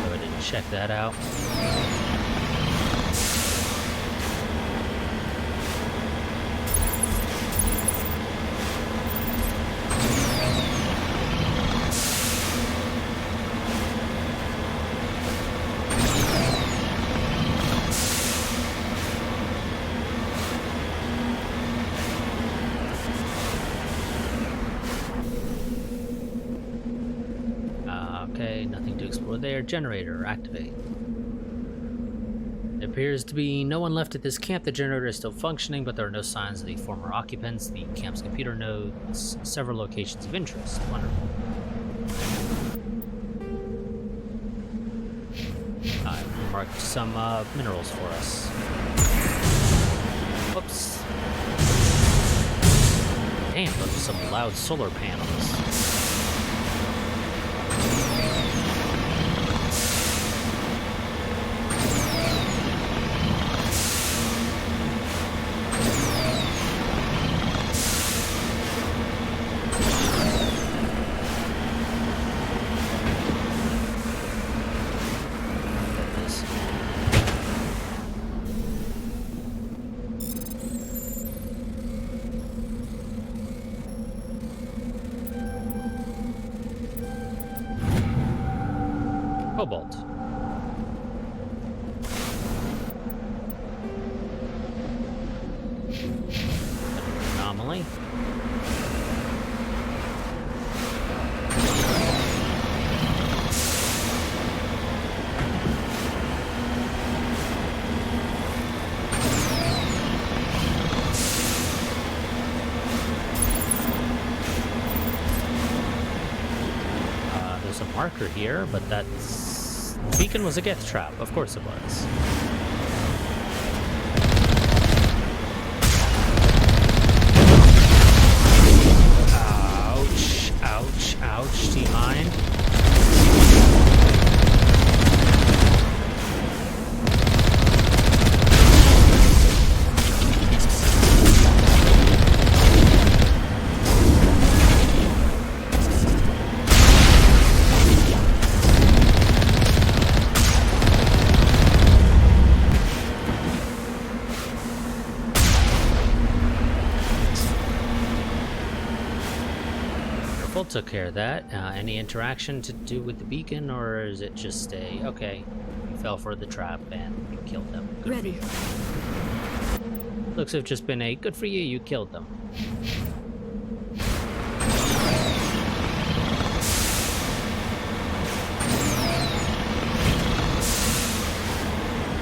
Go ahead and check that out. Okay, nothing to explore there. Generator, activate. There appears to be no one left at this camp. The generator is still functioning, but there are no signs of the former occupants. The camp's computer notes several locations of interest. Wonderful. I've marked some minerals for us. Whoops. Damn, those are some loud solar panels. Cobalt. Anomaly. There's a marker here, but that's... The beacon was a geth trap. Of course it was. Ouch. Ouch. Ouch. Do you mind? Took care of that. Any interaction to do with the beacon, or is it just a okay? You fell for the trap and you killed them. Good Ready. For you. Looks to have just been a good for you. You killed them.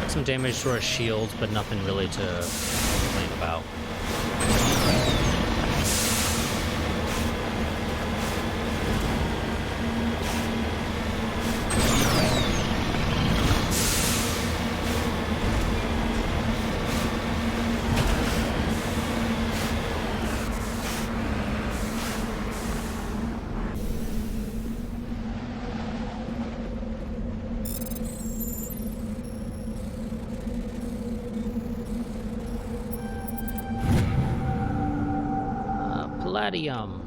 Got some damage to our shield, but nothing really to complain about. Iridium.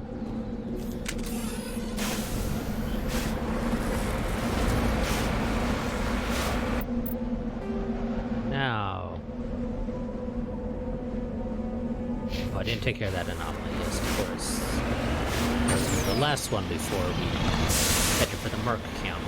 Now. Oh, I didn't take care of that anomaly. Yes, of course. That was the last one before we headed for the Merc camp.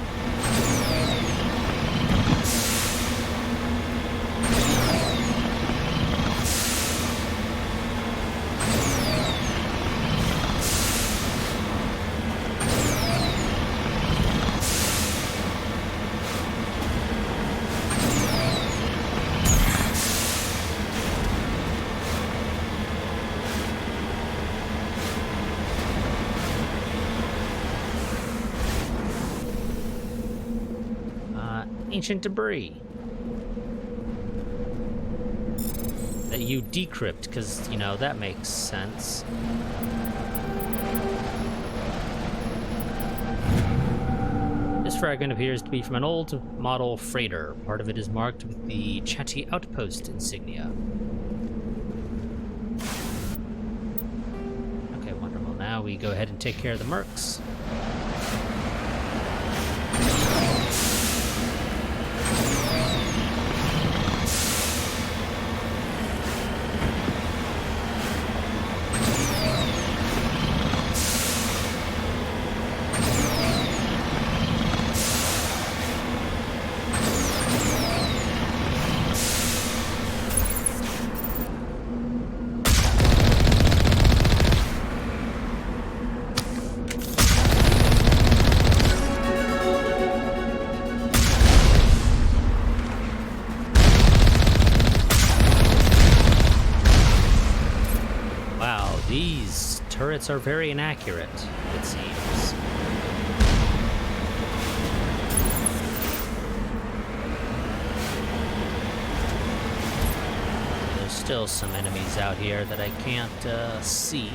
Ancient debris that you decrypt, because, you know, that makes sense. This fragment appears to be from an old model freighter. Part of it is marked with the Chatty Outpost insignia. now we go ahead and take care of the mercs. These turrets are very inaccurate, it seems. There's still some enemies out here that I can't see.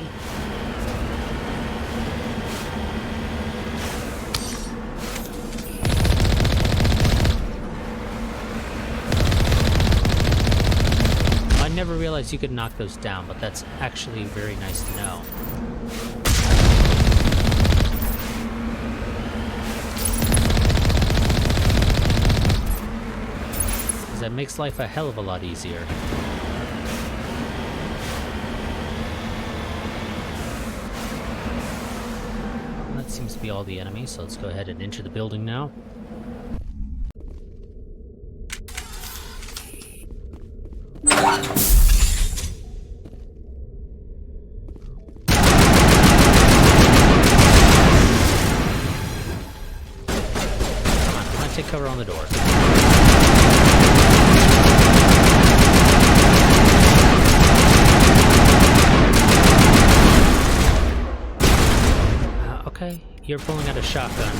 I never realized you could knock those down, but that's actually very nice to know. Because that makes life a hell of a lot easier. That seems to be all the enemies, so let's go ahead and enter the building now. Take cover on the door. Okay, you're pulling out a shotgun.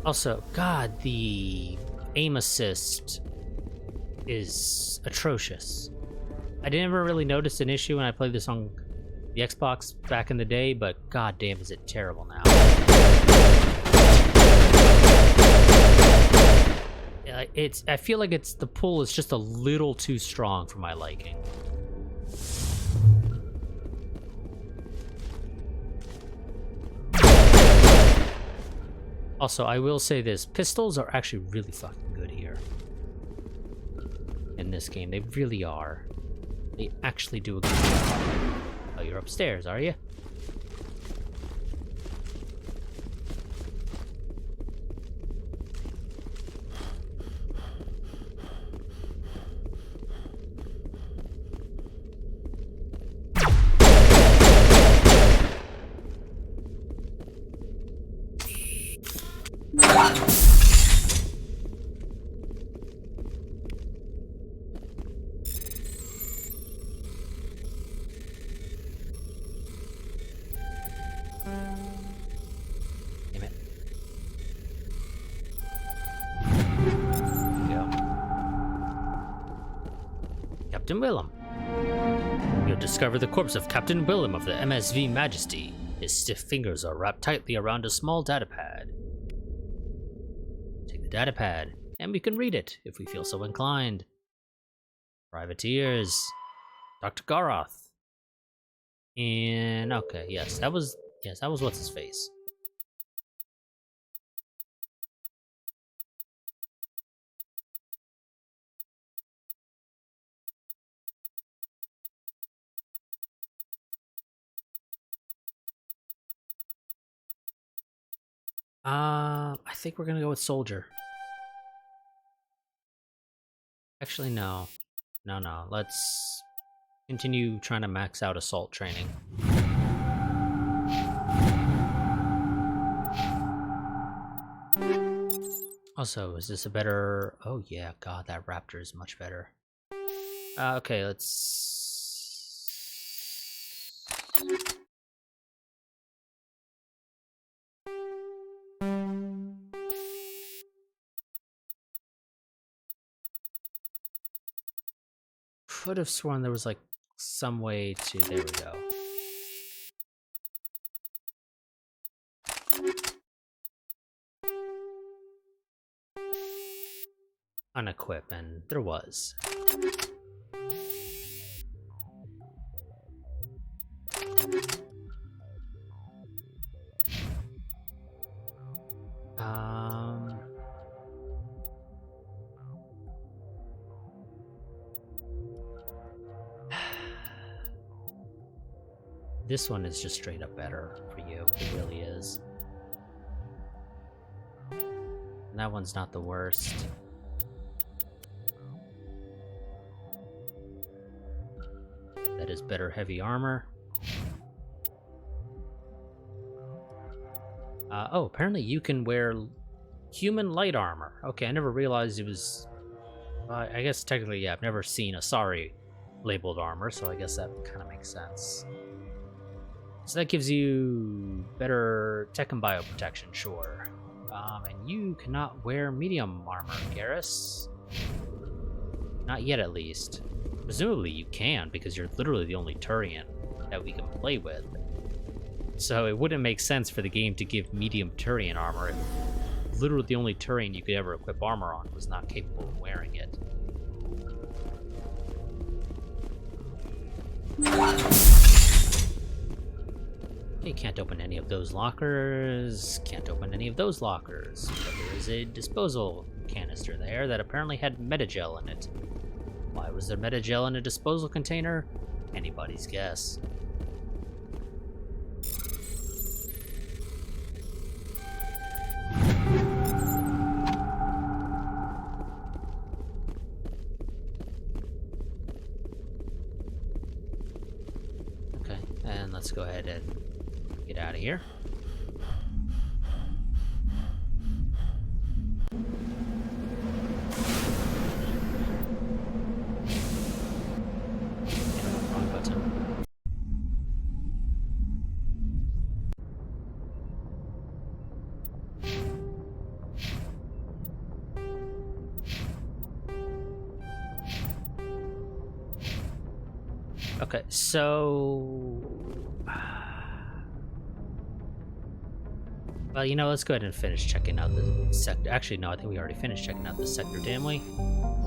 Also, God, the aim assist is atrocious. I never really noticed an issue when I played this on the Xbox back in the day, but god damn is it terrible now. I feel like the pull is just a little too strong for my liking. Also, I will say this, pistols are actually really fucking good here. In this game, they really are. They actually do a good job. Oh, you're upstairs, are you? Captain Willem. You'll discover the corpse of Captain Willem of the MSV Majesty. His stiff fingers are wrapped tightly around a small datapad. Take the datapad, and we can read it if we feel so inclined. Privateers. Dr. Garoth. And okay, yes, that was what's his face. I think we're gonna go with Soldier. Actually, no. No. Let's continue trying to max out assault training. Also, is this a better... Oh yeah, god, that raptor is much better. Okay, let's... Could have sworn there was like some way to... There we go. Unequip, and there was. This one is just straight up better for you. It really is. And that one's not the worst. That is better heavy armor. Oh, apparently you can wear human light armor. Okay, I never realized it was... I guess technically, yeah, I've never seen Asari labeled armor, so I guess that kind of makes sense. So that gives you better tech and bio protection, sure. And you cannot wear medium armor, Garrus. Not yet, at least. Presumably you can, because you're literally the only Turian that we can play with. So it wouldn't make sense for the game to give medium Turian armor if literally the only Turian you could ever equip armor on was not capable of wearing it. You can't open any of those lockers, can't open any of those lockers, but there is a disposal canister there that apparently had metagel in it. Why was there metagel in a disposal container? Anybody's guess. Okay, and let's go ahead and get out of here. Wrong button. Okay, so... Well, you know, let's go ahead and finish checking out the sector. Actually, no, I think we already finished checking out the sector, didn't we?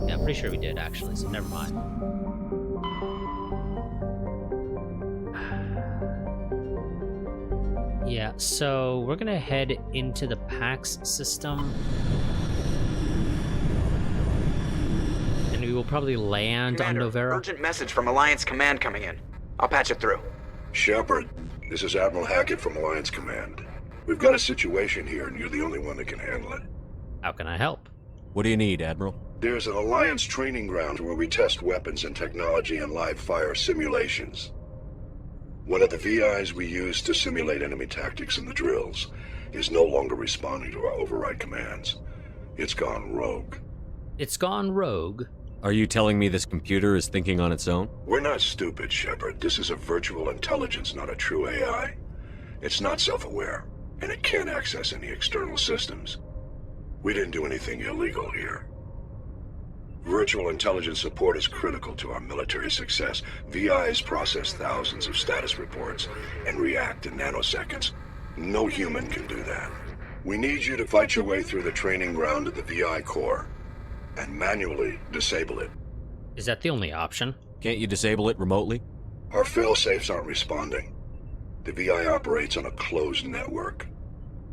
Yeah, I'm pretty sure we did, actually, so never mind. Yeah, so we're gonna head into the PAX system. And we will probably land Commander, on Novera. Urgent message from Alliance Command coming in. I'll patch it through. Shepard, this is Admiral Hackett from Alliance Command. We've got a situation here, and you're the only one that can handle it. How can I help? What do you need, Admiral? There's an Alliance training ground where we test weapons and technology in live fire simulations. One of the VIs we use to simulate enemy tactics in the drills is no longer responding to our override commands. It's gone rogue. It's gone rogue? Are you telling me this computer is thinking on its own? We're not stupid, Shepard. This is a virtual intelligence, not a true AI. It's not self-aware, and it can't access any external systems. We didn't do anything illegal here. Virtual intelligence support is critical to our military success. VIs process thousands of status reports and react in nanoseconds. No human can do that. We need you to fight your way through the training ground of the VI core and manually disable it. Is that the only option? Can't you disable it remotely? Our failsafes aren't responding. The VI operates on a closed network.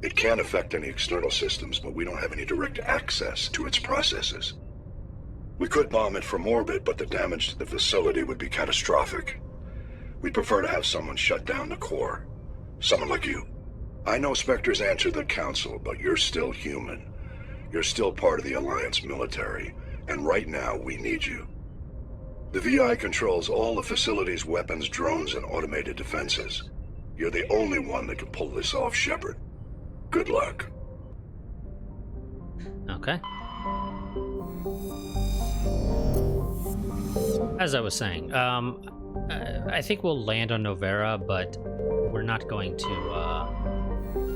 It can affect any external systems, but we don't have any direct access to its processes. We could bomb it from orbit, but the damage to the facility would be catastrophic. We'd prefer to have someone shut down the core. Someone like you. I know Spectres answer the Council, but you're still human. You're still part of the Alliance military, and right now we need you. The VI controls all the facility's weapons, drones, and automated defenses. You're the only one that can pull this off, Shepard. Good luck. Okay. As I was saying, I think we'll land on Novera, but we're not going to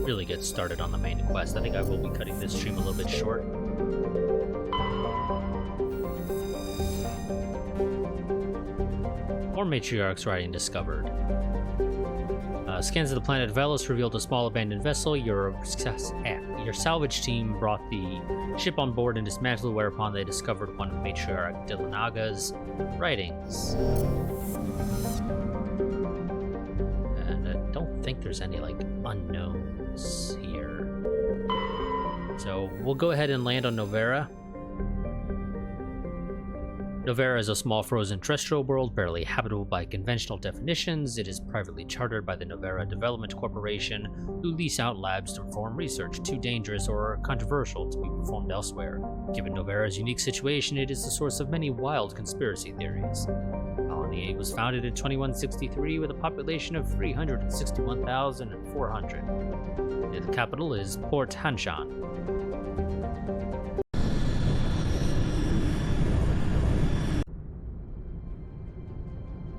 really get started on the main quest. I think I will be cutting this stream a little bit short. More matriarchs riding discovered. Scans of the planet Velos revealed a small abandoned vessel. Your salvage team brought the ship on board and dismantled, whereupon they discovered one of Matriarch Dilanaga's writings. And I don't think there's any, like, unknowns here. So we'll go ahead and land on Novera. Novera is a small frozen terrestrial world, barely habitable by conventional definitions. It is privately chartered by the Novera Development Corporation, who lease out labs to perform research too dangerous or controversial to be performed elsewhere. Given Novera's unique situation, it is the source of many wild conspiracy theories. Colony 8 was founded in 2163 with a population of 361,400. The capital is Port Hanshan.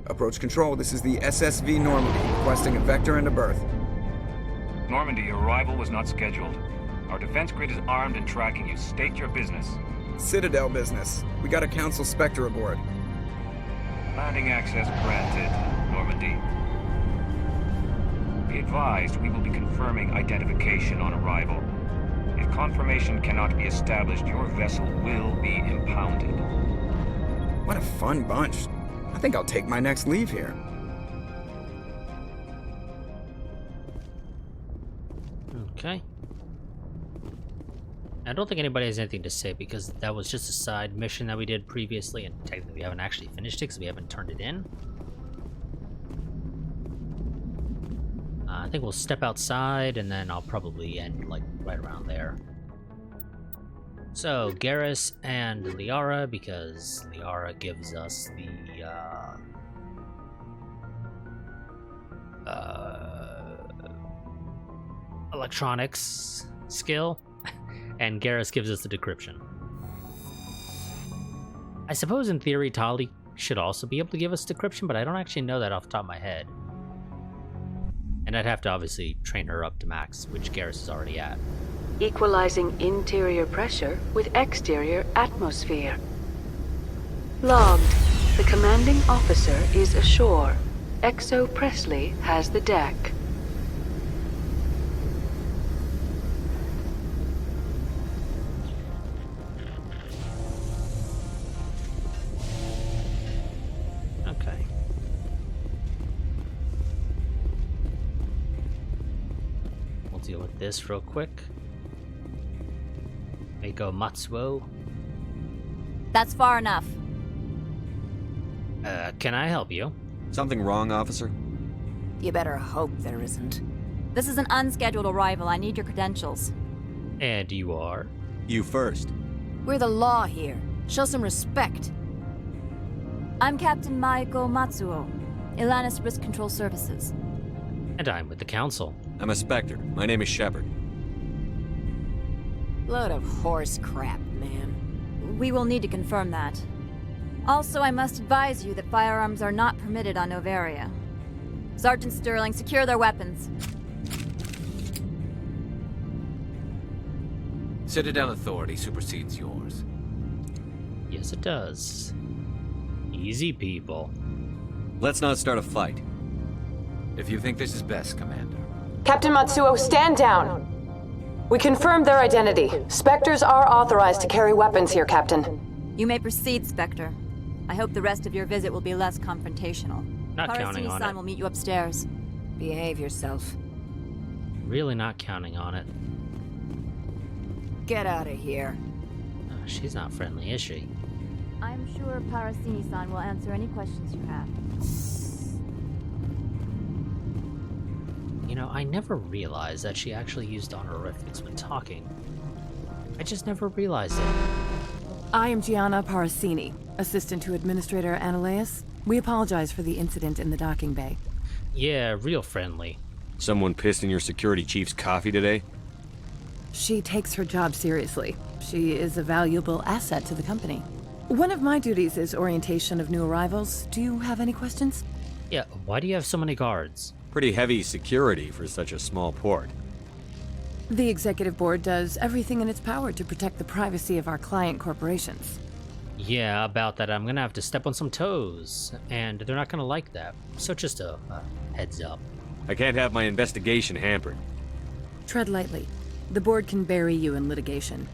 Approach control, this is the SSV Normandy, requesting a vector and a berth. Normandy, your arrival was not scheduled. Our defense grid is armed and tracking you. State your business. Citadel business. We got a Council Spectre aboard. Landing access granted, Normandy. Be advised, we will be confirming identification on arrival. If confirmation cannot be established, your vessel will be impounded. What a fun bunch. I think I'll take my next leave here. Okay. I don't think anybody has anything to say because that was just a side mission that we did previously, and technically we haven't actually finished it because we haven't turned it in. I think we'll step outside and then I'll probably end like right around there. So, Garrus and Liara, because Liara gives us the, electronics skill, and Garrus gives us the decryption. I suppose in theory Tali should also be able to give us decryption, but I don't actually know that off the top of my head. And I'd have to obviously train her up to max, which Garrus is already at. Equalizing interior pressure with exterior atmosphere. Logged. The commanding officer is ashore. Exo Presley has the deck. Okay. We'll deal with this real quick. Go Matsuo. That's far enough. Can I help you? Something wrong, officer? You better hope there isn't. This is an unscheduled arrival. I need your credentials. And you are? You first. We're the law here. Show some respect. I'm Captain Maiko Matsuo, Ilanis Risk Control Services. And I'm with the Council. I'm a Spectre. My name is Shepard. Load of horse crap, man. We will need to confirm that. Also, I must advise you that firearms are not permitted on Noveria. Sergeant Sterling, secure their weapons. Citadel authority supersedes yours. Yes, it does. Easy, people. Let's not start a fight. If you think this is best, Commander. Captain Matsuo, stand down! We confirmed their identity. Spectres are authorized to carry weapons here, Captain. You may proceed, Spectre. I hope the rest of your visit will be less confrontational. Not counting on it. Will meet you upstairs. Behave yourself. Really not counting on it. Get out of here. Oh, she's not friendly, is she? I'm sure Parasini-san will answer any questions you have. You know, I never realized that she actually used honorifics when talking. I just never realized it. I am Gianna Parasini, assistant to Administrator Analeus. We apologize for the incident in the docking bay. Yeah, real friendly. Someone pissed in your security chief's coffee today? She takes her job seriously. She is a valuable asset to the company. One of my duties is orientation of new arrivals. Do you have any questions? Yeah, why do you have so many guards? Pretty heavy security for such a small port. The executive board does everything in its power to protect the privacy of our client corporations. Yeah, about that, I'm gonna have to step on some toes, and they're not gonna like that. So just a heads up. I can't have my investigation hampered. Tread lightly. The board can bury you in litigation.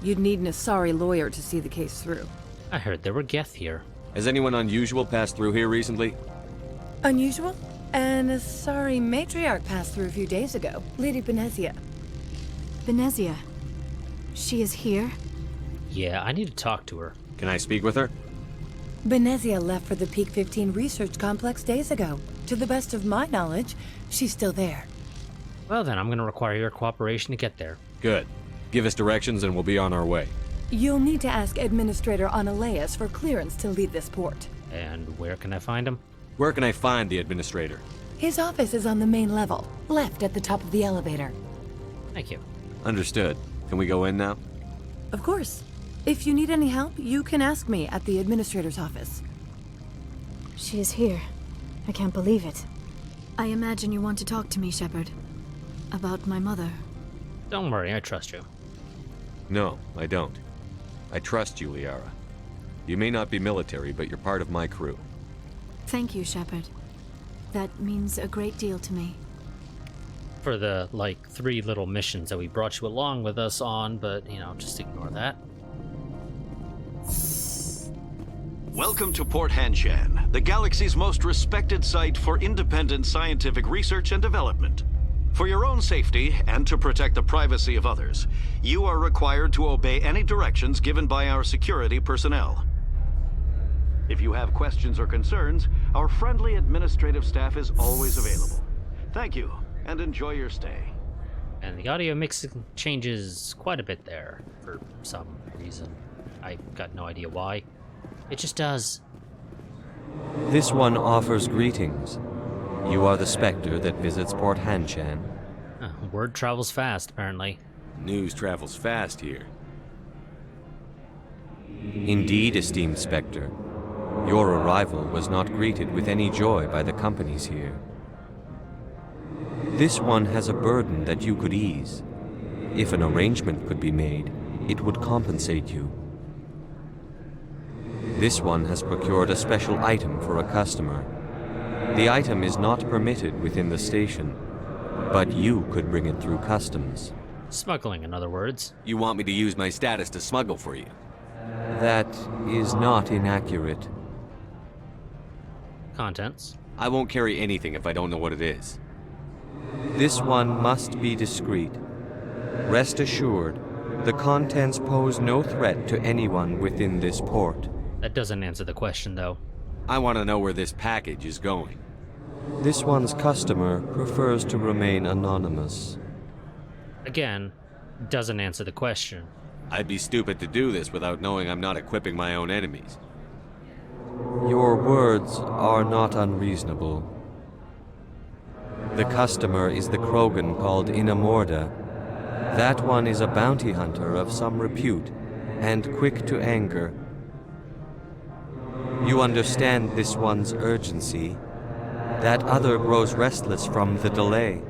You'd need an Asari lawyer to see the case through. I heard there were Geth here. Has anyone unusual passed through here recently? Unusual? An Asari matriarch passed through a few days ago. Lady Benezia. Benezia? She is here? Yeah, I need to talk to her. Can I speak with her? Benezia left for the Peak 15 research complex days ago. To the best of my knowledge, she's still there. Well then, I'm gonna require your cooperation to get there. Good. Give us directions and we'll be on our way. You'll need to ask Administrator Analeas for clearance to leave this port. And where can I find him? Where can I find the Administrator? His office is on the main level, left at the top of the elevator. Thank you. Understood. Can we go in now? Of course. If you need any help, you can ask me at the Administrator's office. She is here. I can't believe it. I imagine you want to talk to me, Shepard. About my mother. Don't worry, I trust you. No, I don't. I trust you, Liara. You may not be military, but you're part of my crew. Thank you, Shepard. That means a great deal to me. For the, 3 little missions that we brought you along with us on, but, just ignore that. Welcome to Port Hanshan, the galaxy's most respected site for independent scientific research and development. For your own safety, and to protect the privacy of others, you are required to obey any directions given by our security personnel. If you have questions or concerns, our friendly administrative staff is always available. Thank you, and enjoy your stay. And the audio mix changes quite a bit there, for some reason. I got no idea why. It just does. This one offers greetings. You are the Spectre that visits Port Hanshan. Word travels fast, apparently. News travels fast here. Indeed, esteemed Spectre. Your arrival was not greeted with any joy by the companies here. This one has a burden that you could ease. If an arrangement could be made, it would compensate you. This one has procured a special item for a customer. The item is not permitted within the station, but you could bring it through customs. Smuggling, in other words. You want me to use my status to smuggle for you? That is not inaccurate. Contents. I won't carry anything if I don't know what it is. This one must be discreet. Rest assured, the contents pose no threat to anyone within this port. That doesn't answer the question, though. I want to know where this package is going. This one's customer prefers to remain anonymous. Again, doesn't answer the question. I'd be stupid to do this without knowing I'm not equipping my own enemies. Your words are not unreasonable. The customer is the Krogan called Inamorda. That one is a bounty hunter of some repute, and quick to anger. You understand this one's urgency. That other grows restless from the delay.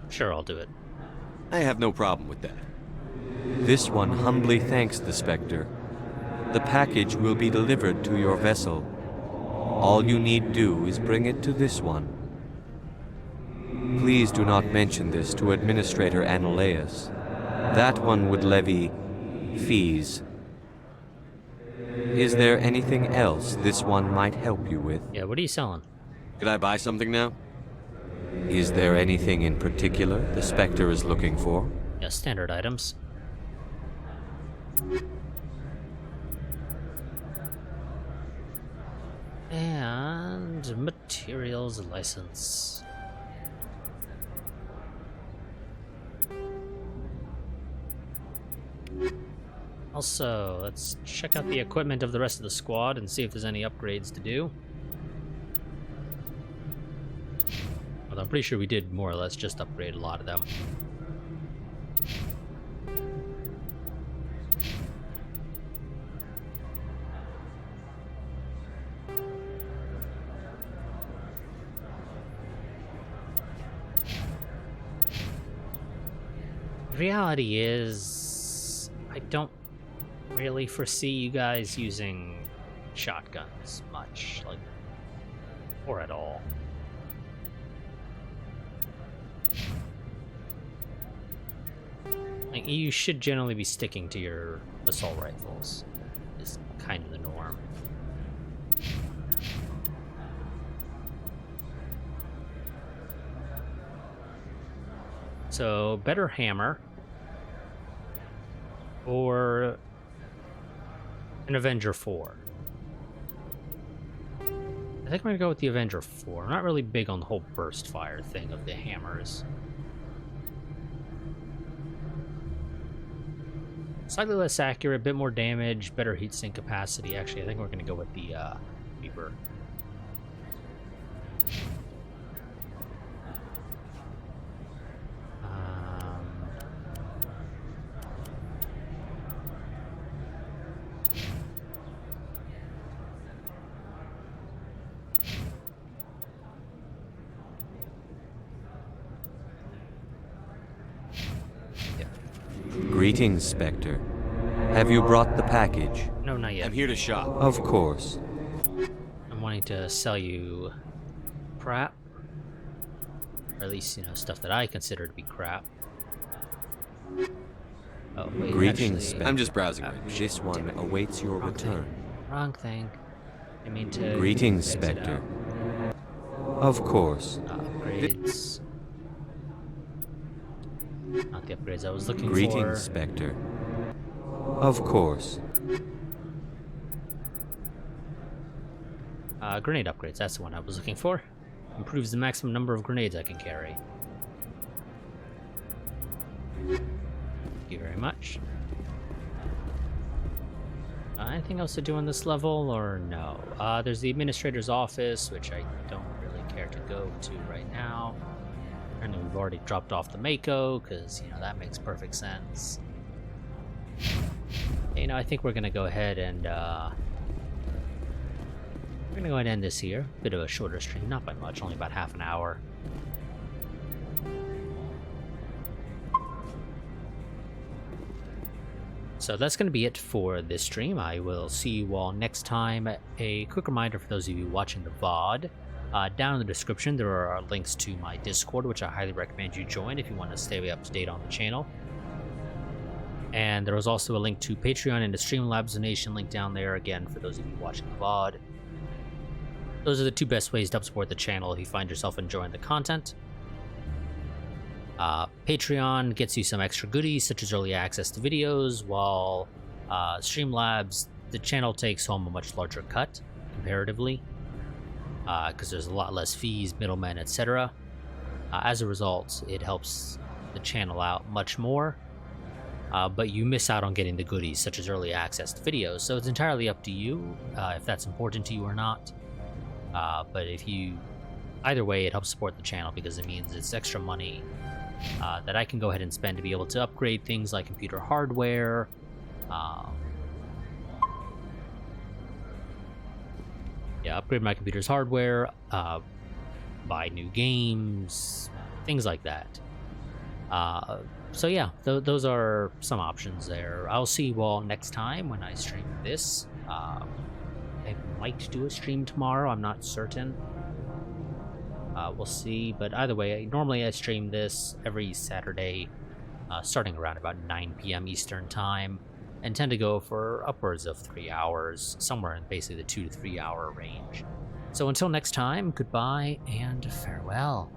Sure, I'll do it. I have no problem with that. This one humbly thanks the Spectre. The package will be delivered to your vessel. All you need do is bring it to this one. Please do not mention this to Administrator Analeas. That one would levy fees. Is there anything else this one might help you with? Yeah, what are you selling? Could I buy something now? Is there anything in particular the Spectre is looking for? Yeah, standard items. And materials license. Also, let's check out the equipment of the rest of the squad and see if there's any upgrades to do. Although I'm pretty sure we did more or less just upgrade a lot of them. The reality is, I don't really foresee you guys using shotguns much, like, or at all. Like, you should generally be sticking to your assault rifles, is kind of the norm. So, better hammer or an Avenger 4. I think I'm gonna go with the Avenger 4. I'm not really big on the whole burst fire thing of the hammers. Slightly less accurate, a bit more damage, better heat sink capacity. Actually, I think we're gonna go with the Reaper. Greetings, Spectre. Have you brought the package? No, not yet. I'm here to shop. Of course. I'm wanting to sell you crap. Or at least, stuff that I consider to be crap. Oh, wait, Greetings, actually, Spectre. I'm just browsing right now. This one awaits your return. Wrong thing. I mean to... Greetings, exit Spectre. out. Of course. Upgrades. Not the upgrades I was looking for. Greetings, Spectre. Of course. Grenade upgrades, that's the one I was looking for. Improves the maximum number of grenades I can carry. Thank you very much. Anything else to do on this level, or no? There's the administrator's office, which I don't really care to go to right now. Apparently we've already dropped off the Mako, because, that makes perfect sense. I think we're going to go ahead and, we're going to go ahead and end this here. Bit of a shorter stream, not by much, only about half an hour. So that's going to be it for this stream. I will see you all next time. A quick reminder for those of you watching the VOD. Down in the description, there are links to my Discord, which I highly recommend you join if you want to stay up to date on the channel. And there was also a link to Patreon and the Streamlabs donation link down there, again, for those of you watching the VOD. Those are the two best ways to help support the channel if you find yourself enjoying the content. Patreon gets you some extra goodies, such as early access to videos, while Streamlabs, the channel takes home a much larger cut, comparatively. Because there's a lot less fees, middlemen, etc. As a result, it helps the channel out much more, but you miss out on getting the goodies, such as early access to videos, so it's entirely up to you if that's important to you or not. But either way, it helps support the channel because it means it's extra money that I can go ahead and spend to be able to upgrade things like computer hardware, upgrade my computer's hardware, buy new games, things like that. So yeah, those are some options there. I'll see you all next time when I stream this. I might do a stream tomorrow, I'm not certain. We'll see, but either way, normally I stream this every Saturday, starting around about 9 p.m. Eastern Time, and tend to go for upwards of 3 hours, somewhere in basically the 2 to 3 hour range. So until next time, goodbye and farewell.